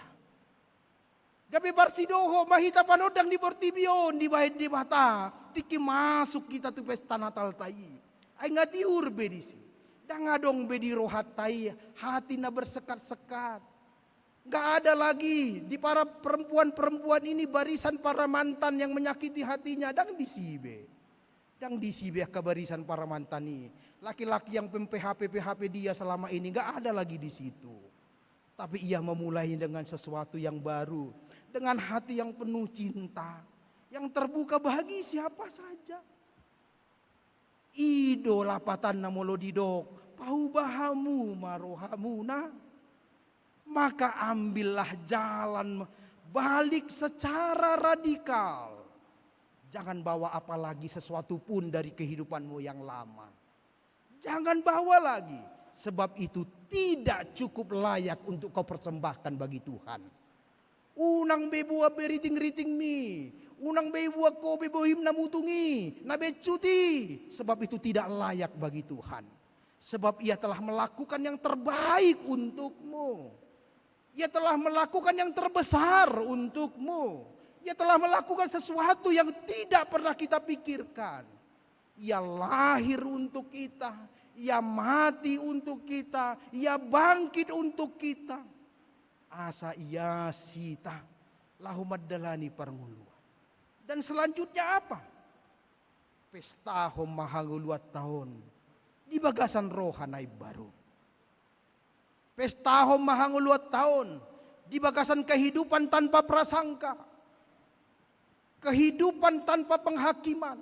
Gabi barsidoho mahita panodang ni portibio di bahid debata. Tiki masuk kita tu pesta Natal tai. Ay ngati urbe disi. Dangadong bedi rohat tai hati na bersekat-sekat. Gak ada lagi di para perempuan-perempuan ini barisan para mantan yang menyakiti hatinya. Dang disibe ke barisan para mantan ini. Laki-laki yang PHP dia selama ini gak ada lagi di situ. Tapi ia memulai dengan sesuatu yang baru, dengan hati yang penuh cinta, yang terbuka bagi siapa saja. Idola patan namolodidok, paubahamu marohamu nah. Maka ambillah jalan balik secara radikal. Jangan bawa apalagi sesuatu pun dari kehidupanmu yang lama. Jangan bawa lagi. Sebab itu tidak cukup layak untuk kau persembahkan bagi Tuhan. Unang bebua beriting-riting mi. Unang bebua ko bebohim namutungi. Nabecuti. Sebab itu tidak layak bagi Tuhan. Sebab ia telah melakukan yang terbaik untukmu. Ia telah melakukan yang terbesar untukmu. Ia telah melakukan sesuatu yang tidak pernah kita pikirkan. Ia lahir untuk kita. Ia mati untuk kita. Ia bangkit untuk kita. Asa ia sita. Lahumaddalani parnguluan. Dan selanjutnya apa? Pesta mahanguluat tahun. Di bagasan rohanai baru. Pestahom mahanguluat tahun di bagasan kehidupan tanpa prasangka, kehidupan tanpa penghakiman,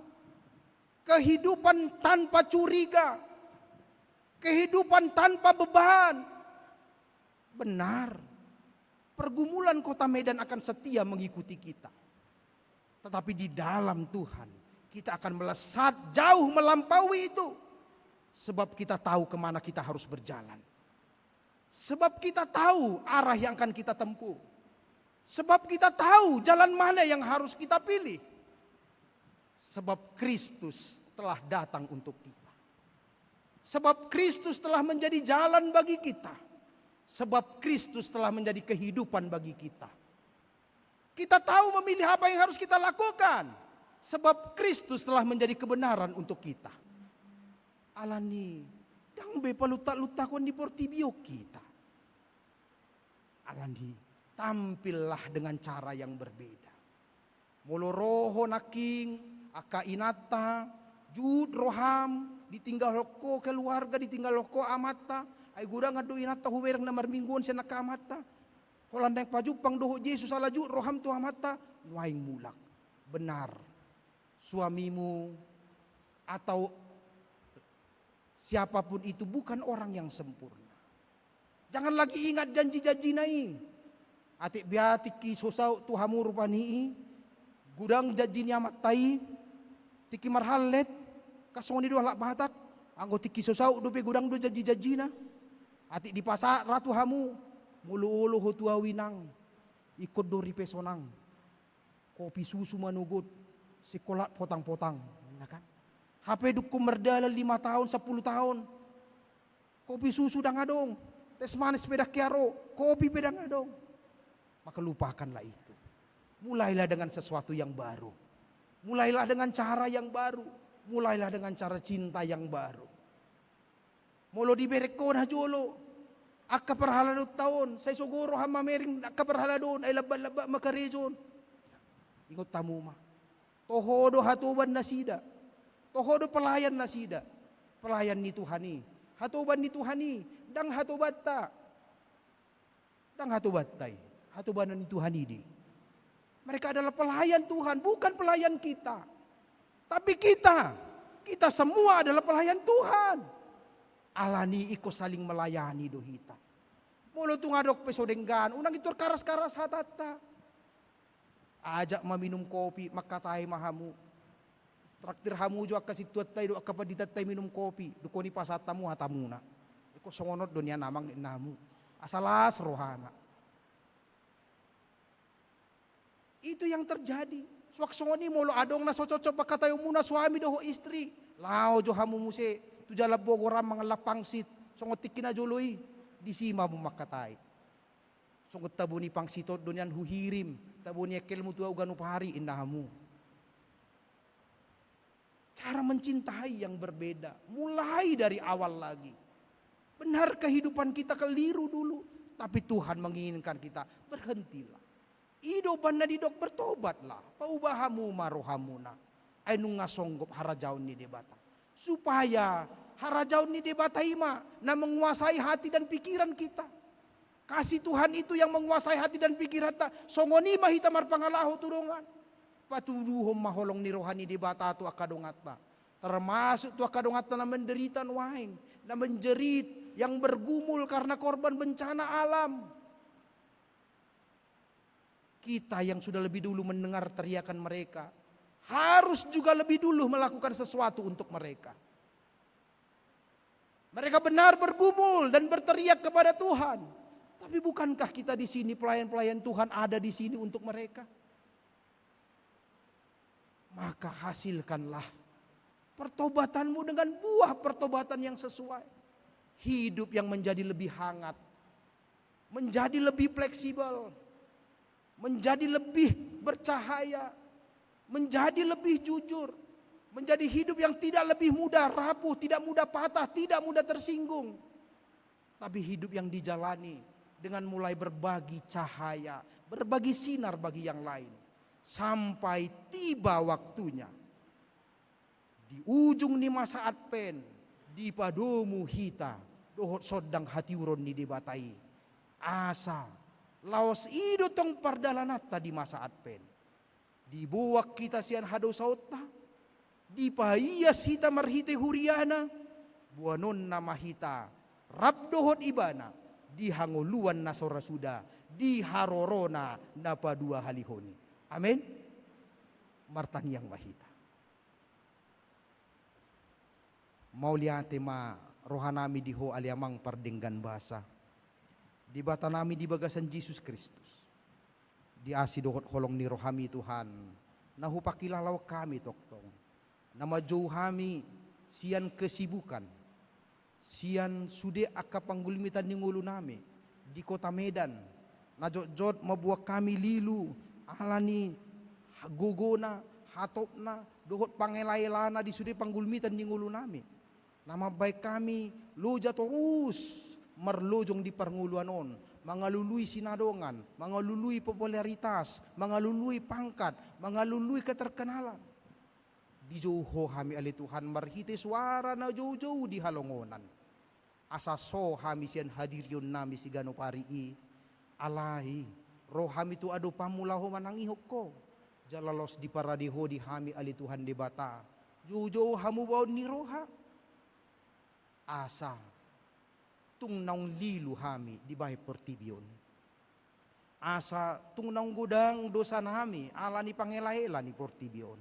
kehidupan tanpa curiga, kehidupan tanpa beban. Benar, pergumulan kota Medan akan setia mengikuti kita. Tetapi di dalam Tuhan kita akan melesat jauh melampaui itu. Sebab kita tahu kemana kita harus berjalan. Sebab kita tahu arah yang akan kita tempuh. Sebab kita tahu jalan mana yang harus kita pilih. Sebab Kristus telah datang untuk kita. Sebab Kristus telah menjadi jalan bagi kita. Sebab Kristus telah menjadi kehidupan bagi kita. Kita tahu memilih apa yang harus kita lakukan. Sebab Kristus telah menjadi kebenaran untuk kita. Alani, dang be palutak-lutakon di portibio kita. Alani, tampillah dengan cara yang berbeda. Molo roho naking, aka inata, jud roham, ditinggal loko keluarga, ditinggal loko amata. Ay gudang adu inata huwerang na marmingguan siya nakamata. Holandang pajupang doho Yesus ala jud roham tu amata, waing mulak. Benar, suamimu atau siapapun itu bukan orang yang sempurna. Jangan lagi ingat janji-janji naing. Atik biatik ki sosau tuhamu rupani. Gudang janjinya matai. Tiki marhalet. Kasong ni dua lak batak. Anggo tiki sosau dope gudang do janji-janji na. Atik di pasar ratu hamu. Mulu-ulu hutua winang. Ikut do ripe sonang. Kopi susu manugut. Sekolah potang-potang. Kan? HP dukum merdala 5 tahun, 10 tahun. Kopi susu dah ngadong. Tes manis sepeda kiaro, kopi pedang ngadong. Maka lupakanlah itu. Mulailah dengan sesuatu yang baru. Mulailah dengan cara yang baru. Mulailah dengan cara cinta yang baru. Molo di bereko na jolo. Akka perhaladot tahun. Saya sogoro hama mering akka perhaladon. Ay laba-laba makarejon. Ingot tamu ma. Tohodo hatuban nasida. Tohodo pelayan nasida. Pelayan ni Tuhani. Hatuban ni Tuhani. Dang hatubatta. Dang hatubattai. Hatubanan ni Tuhani di. Mereka adalah pelayan Tuhan. Bukan pelayan kita. Tapi kita. Kita semua adalah pelayan Tuhan. Alani iko saling melayani dohita. Mulu tu ngadok pesodenggan. Unang itu karas-karas hatata. Ajak meminum kopi. Makatai mahamu. Traktir hamu jo akka situatay do akka paditatay minum kopi. Dukoni pasatamu hatamuna. Iko songonot dunia namang namu. Asalas rohana. Itu yang terjadi. Swaksoni molo adong na cocok pakatayo muna suami doho istri. Lao jo hamu muse tu jala bogoram mga lapangsit. Songot tikina joloy di sima mo makatai. Songot tabuni pangsitot dunyan huhirim. Tabuni ekel mo tuaw ganu pahari indahamu. Cara mencintai yang berbeda. Mulai dari awal lagi. Benar kehidupan kita keliru dulu. Tapi Tuhan menginginkan kita berhentilah. Idoban na didok bertobatlah. Paubahamu marohamuna. Ay nung ngasonggop harajaw ni debata. Supaya harajaw ni debata ima na menguasai hati dan pikiran kita. Kasih Tuhan itu yang menguasai hati dan pikiran kita. Songoni mahita marpangalaho turungan. Patuduhom maholong ni rohani debata tu akadongatna. Termasuk tu akadongatna na menderitan waing. Na menjerit yang bergumul karena korban bencana alam. Kita yang sudah lebih dulu mendengar teriakan mereka, harus juga lebih dulu melakukan sesuatu untuk mereka. Mereka benar bergumul dan berteriak kepada Tuhan. Tapi bukankah kita di sini pelayan-pelayan Tuhan ada di sini untuk mereka? Maka hasilkanlah pertobatanmu dengan buah pertobatan yang sesuai. Hidup yang menjadi lebih hangat, menjadi lebih fleksibel, menjadi lebih bercahaya, menjadi lebih jujur, menjadi hidup yang tidak lebih mudah rapuh, tidak mudah patah, tidak mudah tersinggung. Tapi hidup yang dijalani dengan mulai berbagi cahaya, berbagi sinar bagi yang lain. Sampai tiba waktunya. Di ujung ni masa Advent, di padomu hita, dohot sodang hati uron ni debatai. Asa, laos ido tong pardalanat tadi masa Advent. Dibuak kita sian hado sautna, dipahiyas hita marhite huriana, buanon nama hita, rab dohot ibana, dihanguluan nasora suda, diharorona napa dua halihoni. Amin. Martang mahita. Mau lihat tema rohanami diho aliamang pardenggan bahasa. Di bata nami di bagasan Yesus Kristus. Di asi dohot holong ni rohami Tuhan. Nahupakilalau kami toktong. Nama jauh kami sian kesibukan. Sian sude akka panggulmitan ni ngulu nami. Di kota Medan. Najot-jot mabuak kami lilu. Alani gogona hatopna dohot pangelailana di sude panggulmitan ni ngulu nami. Nama baik kami loja terus merlojong di pernguluan on, mengalului sinadongan, mengalului popularitas, mengalului pangkat, mengalului keterkenalan. Di jauh kami ali Tuhan marhite suara na jauh-jauh di halongonan. Asa so kami sian hadirion nami si gano parii. Alahi, roh kami tu ado pamulaho manangihok ko. Jalalos di paradiho di kami ali Tuhan di bata. Jauh-jauh hamu bawa ni roha. Asa tung naung lilu hami di bahay portibion. Asa tung naung gudang dosa nami ala ni pangela-ela ni portibion.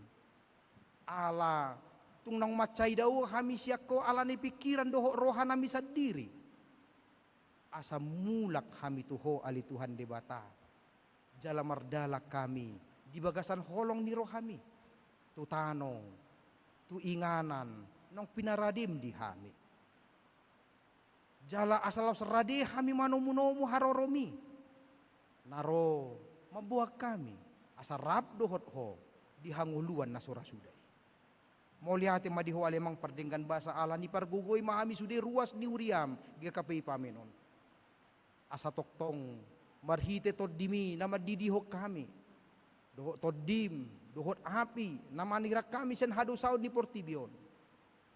Ala tung naung macay daw kami siyako ala ni pikiran doho roha nami sendiri. Asa mulak kami tuho ali Tuhan di bata. Jala mardalak kami di bagasan holong ni rohami. Tu tanong, tu inganan nang pinaradim di kami. Jala asalaw serade kami manomunomu haroromi. Naro mabuak kami. Asarap dohot ho dihanguluan na surasuday. Mau lihat madiho alemang pardenggan bahasa ala ni pargugoy mahami sude ruas ni uriam gakapay pamenon. Asa toktong marhite toddimi na madidihok kami. Dohot toddim, dohot api na manirak kami sen hado saud ni portibion.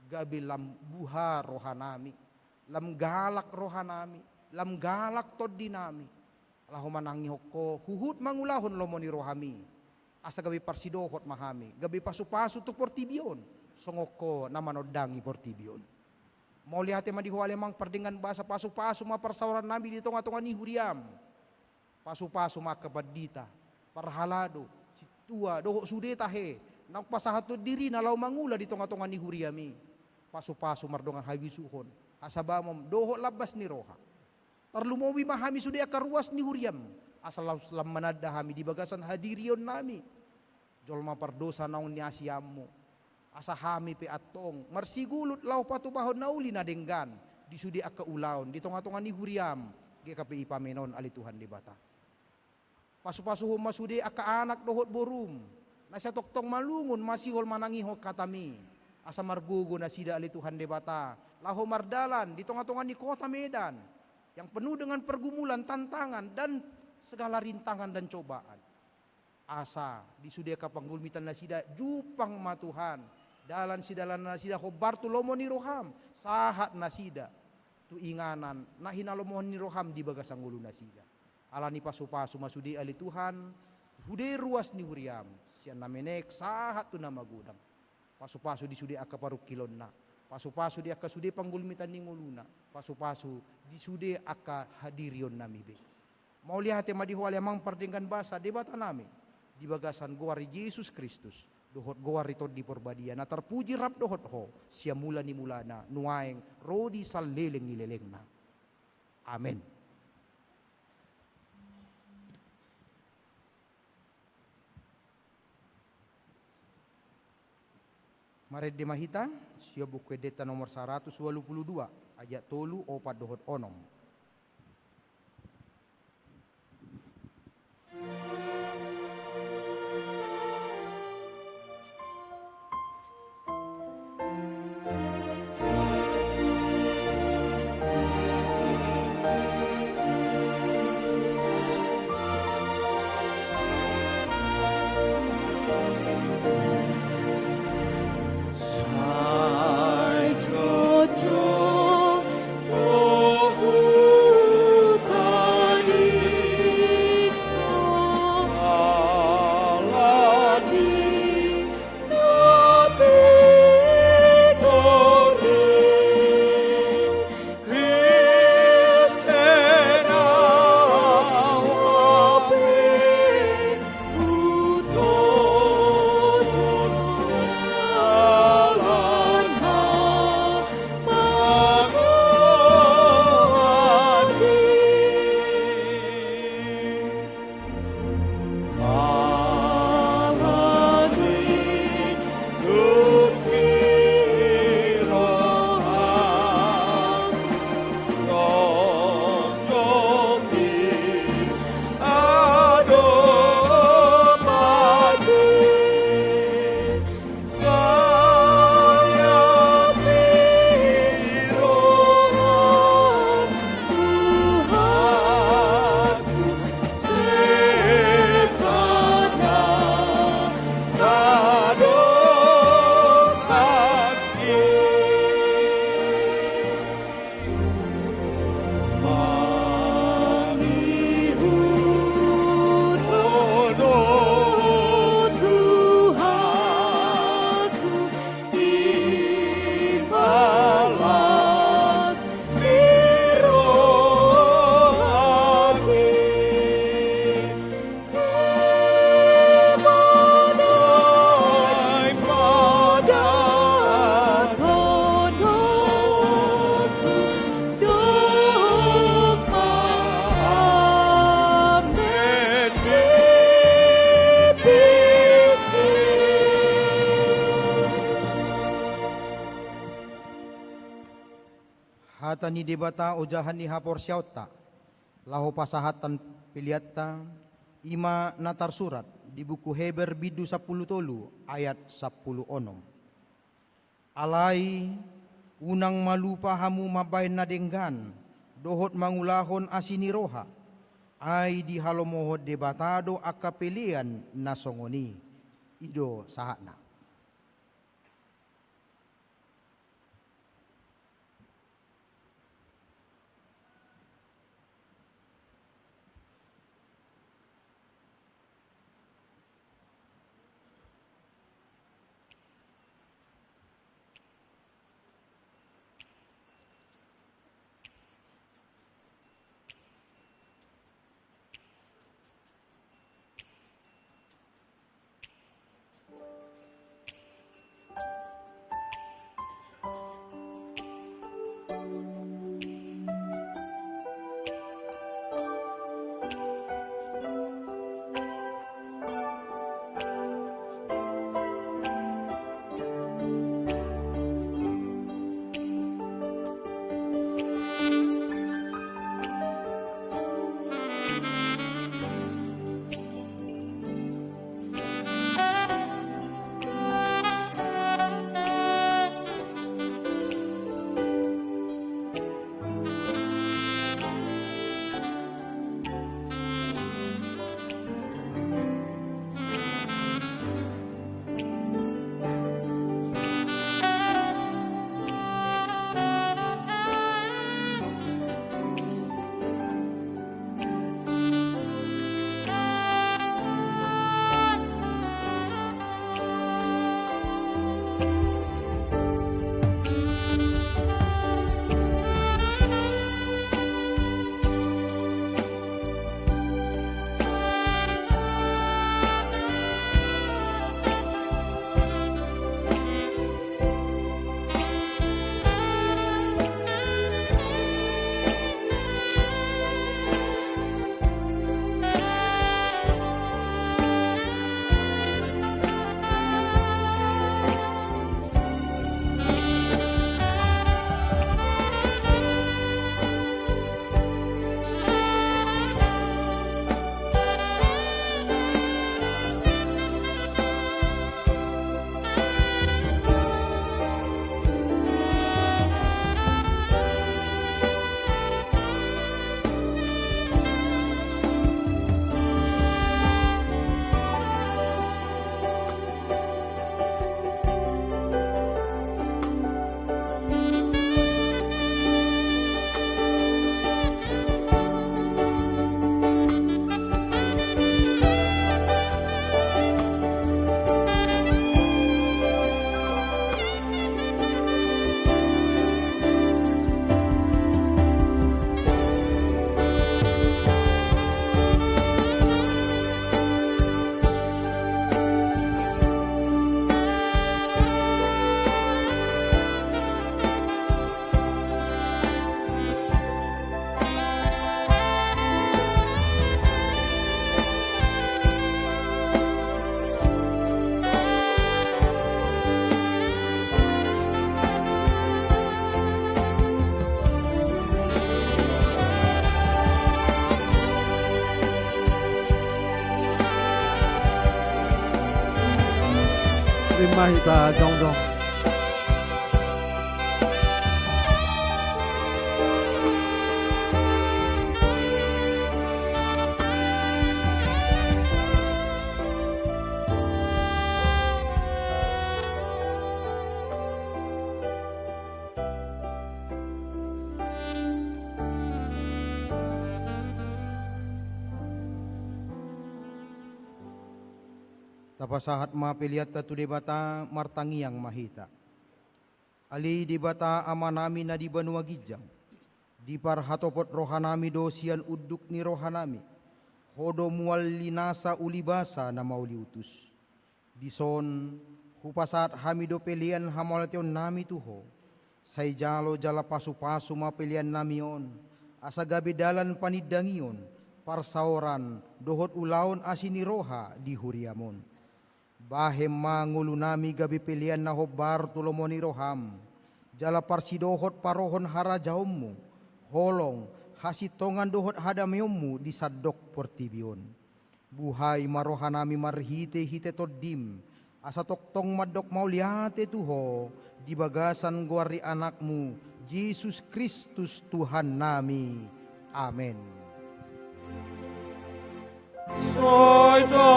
Gabi lambuha rohanami. Lam galak rohanami, lam galak toddinami. Alahu manangihok ko, huhut mangulahon lomoni rohami. Asa gabi parsidohot mahami, gabi pasu-pasu tu portibion. Songok ko na manodangi portibion. Mau lihat madiho alemang pardenggan bahasa pasu-pasu maparsauran nami di tonga-tonga ni huriam. Pasu-pasu makapadita, parhalado, si tua doho sudeta he. Nang pasahato diri na law mangula di tonga-tonga ni huriami. Pasu-pasu mardongan habisuhon. Asabamom doho labas ni roha. Tarlumowi mahami sudia karuas ni huriam. asal selam manada hami di bagasan hadirion nami. Jolma pardosa naun ni asiamu. Asa hami pe atong marsigulut lau patu bahon nauli na denggan di sudi akka ulaon di tonga-tonga ni huriam GKPI pamenon ali Tuhan di bata. Pasu-pasu masudi akka anak dohot borum. Nasa toktong malungun masihol manangiho katami. Asa margugo na sida ali Tuhan di bata. Laho mardalan di tonga-tonga ni kota Medan yang penuh dengan pergumulan, tantangan dan segala rintangan dan cobaan. Asa di sudi akka panggulmitan na sida jupang matuhan. Dalan nasida ho Bartolomo ni Roham sahat nasida tu inganan na hinalomon ni Roham di bagasang ulu nasida alani pasu-pasu masudi ali Tuhan hude ruas ni huriam sian namenek sahat tu nama gudang pasu-pasu di sudi akka paruk kilonna pasu-pasu di akka sudi panggulmitan ni nguluna pasu-pasu di sudi akka hadirion nami be mau lihat tema di huali amang pardengkan basa debata nami di bagasan goari Yesus Kristus dohot goar ito di porbadia na terpuji rap dohot ho sia mula ni mulana nuaeng rodi sal leleng ileleng na. Amen. Mari di mahita sia buku edeta nomor 182 ayat 3 opat dohot onom. Hata ni debata ojahan ni hapor syauta laho pasahatan piliatta ima natar surat di buku Heber bidu 10 tolu ayat 10 onom. Alai unang malupa hamu mabain na denggan dohot mangulahon asini roha ay di halomohod debatado akapelian na songoni ido sahana. Imahita dongdong. Tapasahat mapiliat tatu debata martangi yang mahita. Ali debata amanami na di Banua Gijang. Di parhatopot rohanami dosian uduk ni rohanami. Hodo mual linasa ulibasa na mauli utus. Dison hupasat hamido pelian hamalation nami tuho. Say jalo jala pasu-pasu mapilian namion. Asa gabi dalan panidangion. Parsaoran dohot ulaon asiniroha di huriamon. Bahem mangulu nami gabi pilihan na hobar tulomoni roham. Jala parsidohot parohon harajaummu. Holong hasitongan dohot hadameummu di sadok portibion. Buhay marohanami marhite hite todim. Asa toktong madok mauliate tuho. Di bagasan guari anakmu. Yesus Kristus Tuhan nami. Amen. Soita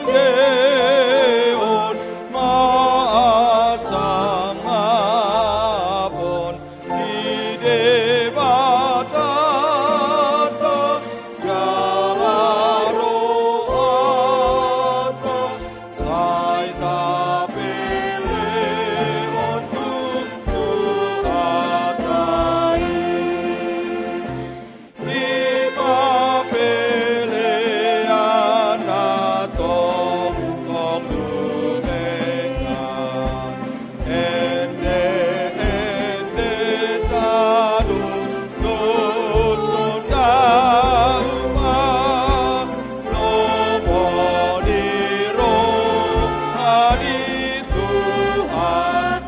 endeon maasang mapon di debatata jalaro ata saita peleon tu atai di papelean ato tong dunengan ende tadu dusun dauma lomoniro adi Tuhan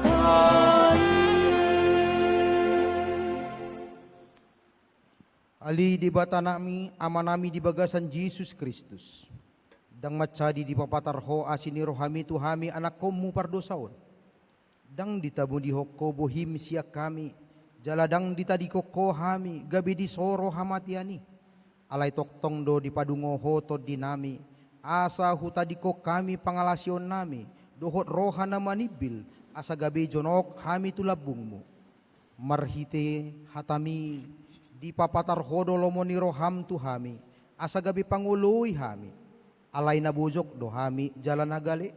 Ali di bata nami, amanami di bagasan Yesus Kristus. Dang macadi di papatarho asini rohami tuhami anak komu pardosaon. Dang ditabu di hoko bohim siak kami. Jaladang ditadiko ko hami gabi di soro hamatiani. Alay toktong do di padungoho to dinami. Asa hutadiko kami pangalasion nami. Dohot roha na manibil asa gabi jonok hami tulabungmu. Marhite hatami di papatar hodo lomoni roham tuhami asa gabi panguloy hami alay na bujok do hami jala nagali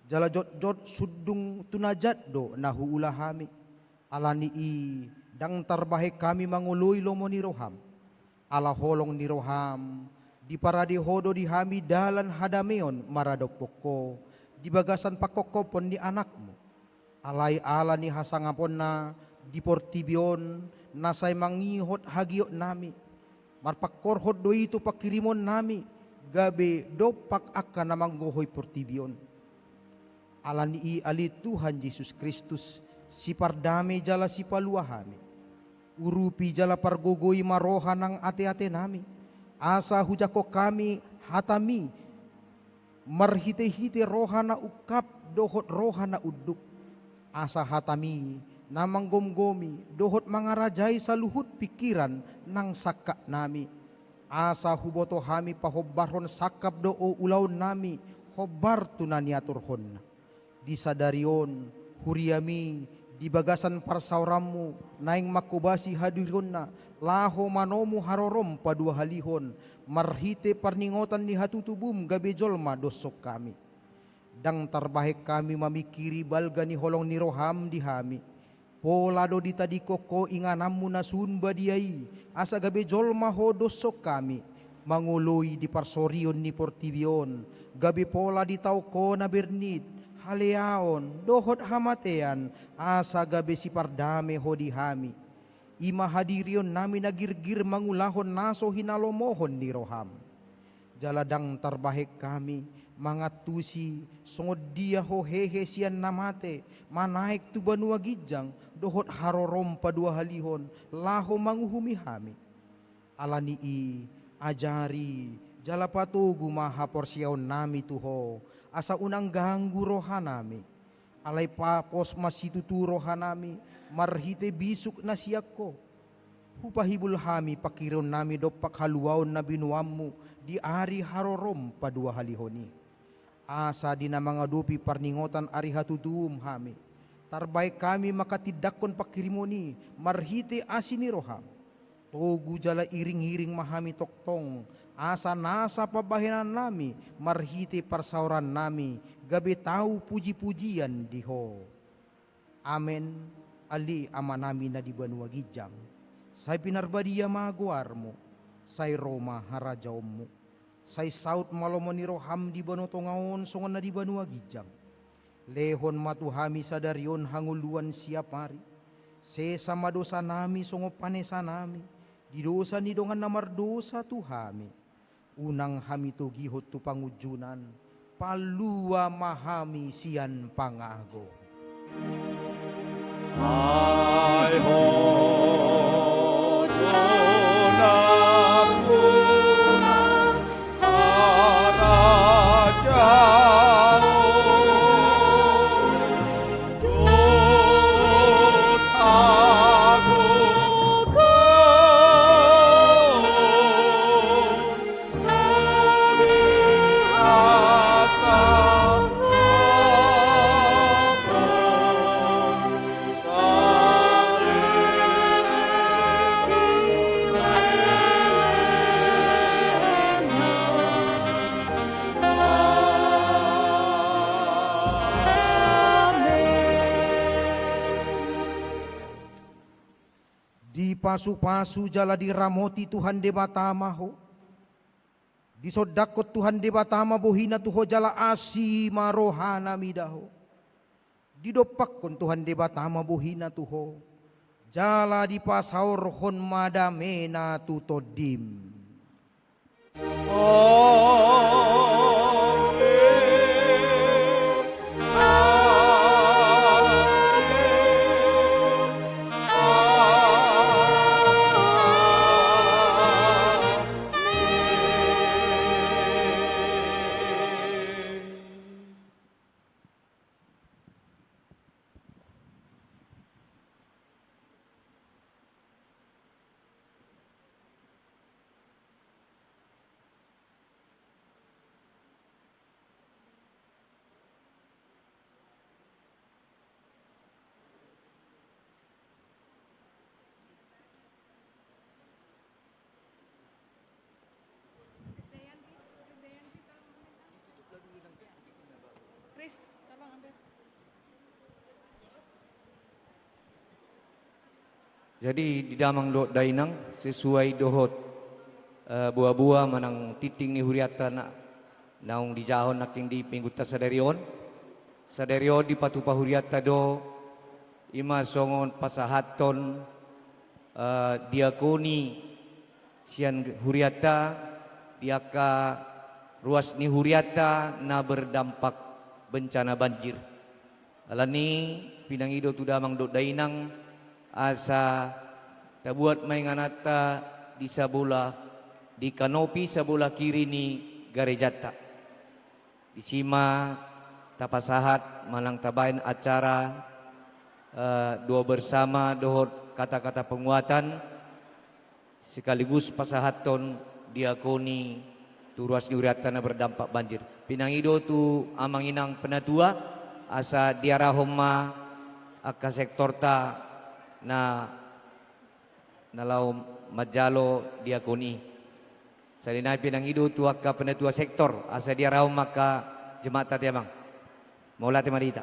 jala jot sudung tunajat do nahuula hami alani i dang tarbahe kami manguloy lomoni roham ala holong ni roham di paradi hodo di hami dalan hadameon maradopoko di bagasan pakokopon ni anakmu alay ala ni hasangapon na di portibion nasay mangihot hagiot nami marpakorhot do itu pakirimon nami gabe dopak akan na manggohoy portibion alani i ali Tuhan Yesus Kristus si pardame jala si paluahami urupi jala pargogoy maroha ng ate-ate nami asa hujako kami hatami marhite-hite roha na ukap dohot roha na uduk asa hatami na manggomgomi dohot mga rajay sa luhut pikiran ng sakka nami asa huboto hami pahobbaron sakap do o ulaw nami hobbar tunaniaturhon di sadarion huriami di bagasan parsaurammu naing makubasi hadiron na laho manomu harorom padua halihon marhite parningotan ni hatutubum gabi jolma dosok kami dang tarbahek kami mamikiri balga ni holong ni roham di hami polado ditadiko ko inganammu na sunba diay asa gabi jolma ho dosok kami manguloy di parsorion ni portibion gabi pola di tau ko na bernid haleaon dohot hamatean asa gabi si pardame ho di hami ima hadirion nami nagirgir mangulahon naso hinalomohon ni roham jaladang tarbahek kami mangatusi songod dia ho hehe sian namate manaik tu Banua Gijang dohot harorom padua halihon laho manguhumi hami alani i ajari jala patugu maha porsiaon nami Tuho, asa unang ganggu rohanami, alay papos masitutu rohanami, marhite bisuk na siyakko, hupahibul hami pakiron nami dopak haluaon na binuammu, di ari harorom padua halihoni, asa di na mga dupi parningotan ari hatutuum hami, tarbay kami makatidakon pakirimoni, marhite asini roham, togu jala iring-iring mahami toktong, asa nasa pabahinan nami, marhite parsauran nami, gabi tahu puji-pujian diho. Amen. Ali ama nami na di banua gijang, say pinarbadia maguarmo, say Roma harajaommu, say saut malomoni roham di banu tongaon songon na di banua gijang, lehon matuhami sadarion hanguluan siap hari, sesama dosa nami songo panesa nami, di dosa ni dongan namar dosa tuhami, unang hami to gihot tu pangujunan, palua mahami sian pangago. Hai ho tunamku harajau dut agung asam Di pasu-pasu jala diramoti Tuhan de batamaho, di sodakot Tuhan de batama bohina tuho jala asi marohana midaho, di dopakkon Tuhan de batama bohina tuho, jala di pasaur hon madamena tutodim. Chris, tolong ambil. Jadi di damang do dainang sesuai dohot buah-buah manang titing ni huriata na naung di jahon naking di pinggutta sadarion di patupa huriata do ima songon pasahaton diakoni sian huriata diaka ruas ni huriata na berdampak bencana banjir. Alani pinangido tu damang do dainang asa tabuat mainganata di sabola di kanopi sabola kiri ni garejata. Di sima tapasahat malang tabain acara doa bersama dohot kata-kata penguatan sekaligus pasahaton diakoni turuas niuriata na berdampak banjir. Pinangido tu amang inang penatua asa diarahoma aka sektor ta na nalau majalo diakoni. Salinay pinangido tu aka penatua sektor asa diarahoma ka jemaat tati amang. Maula ti marita.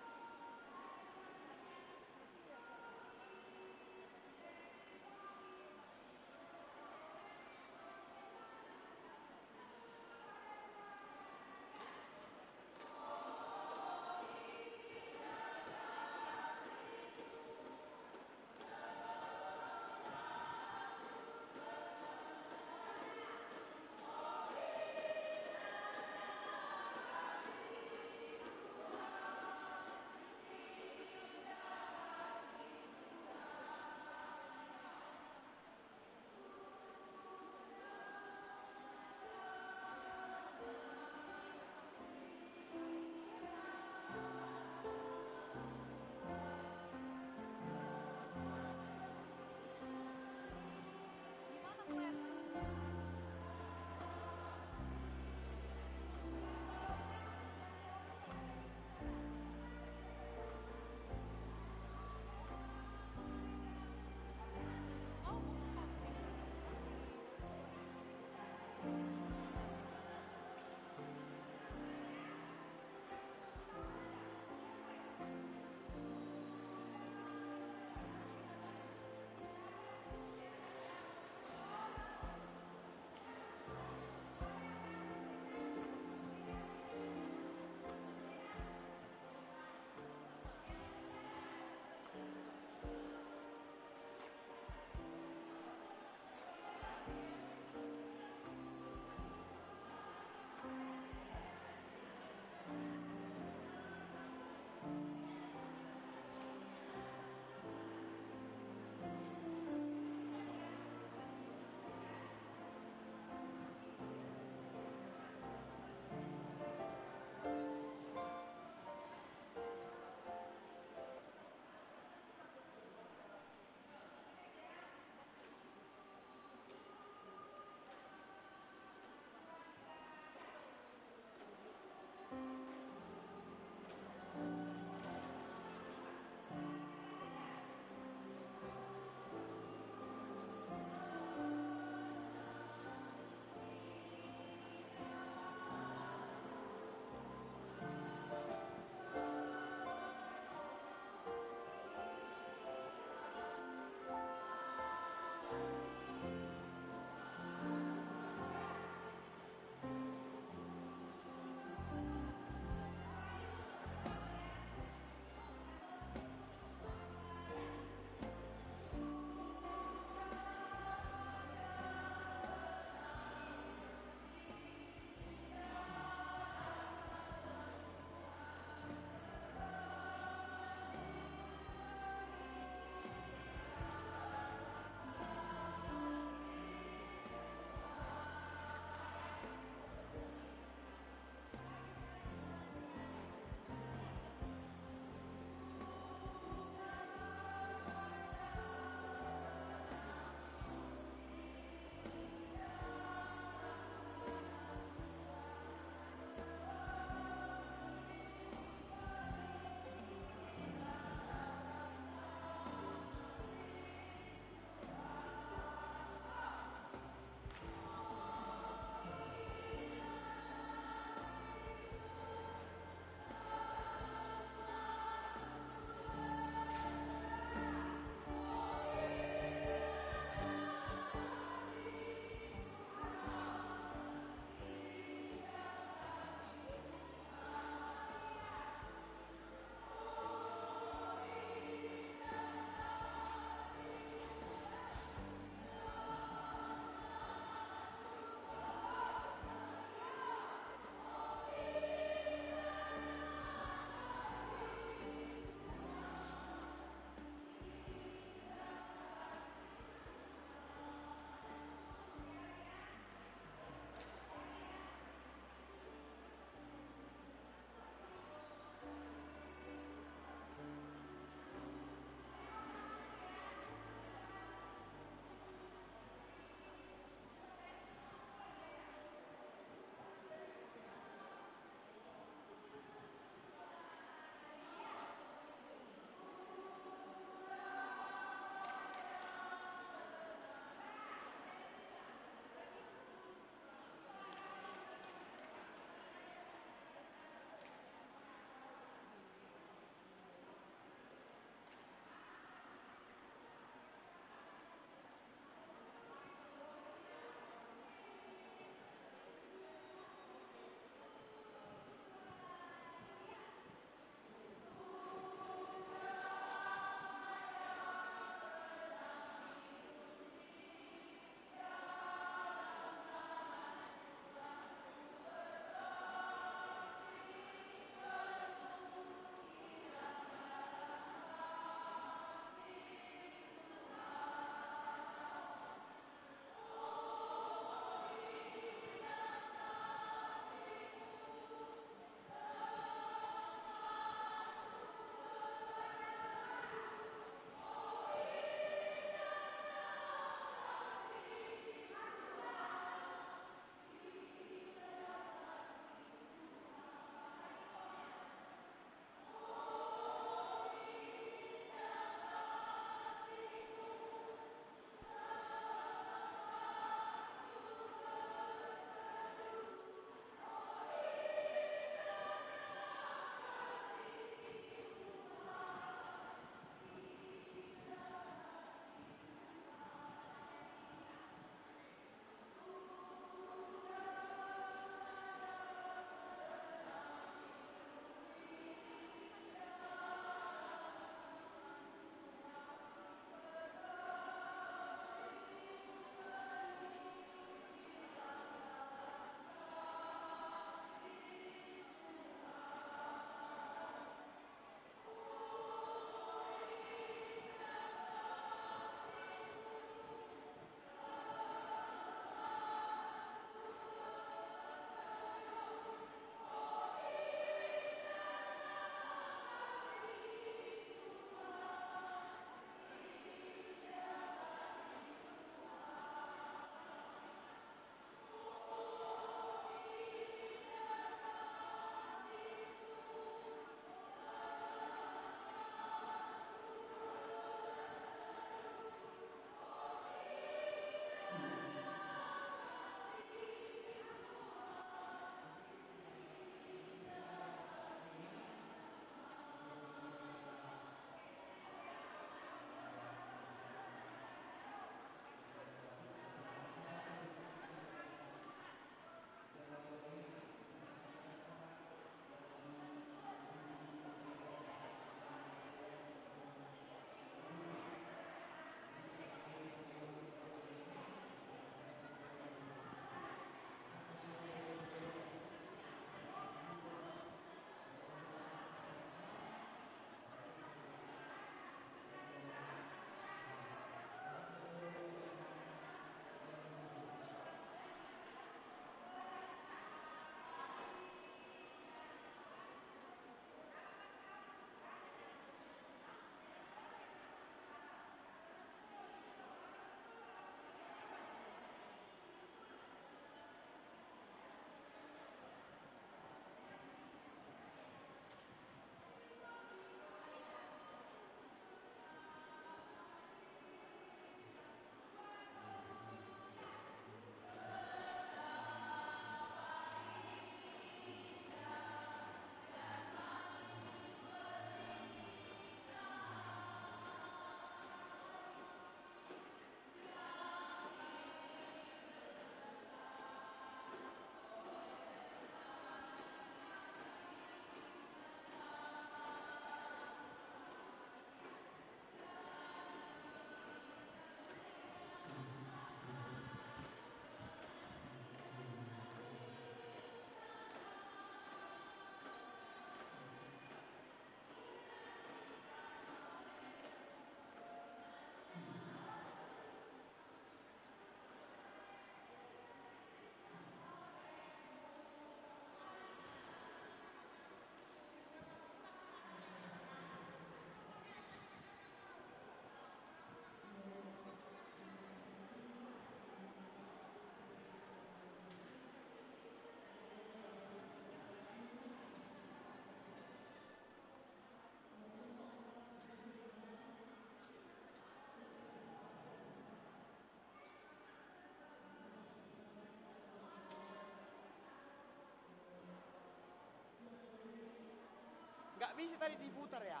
bisa tadi diputar ya.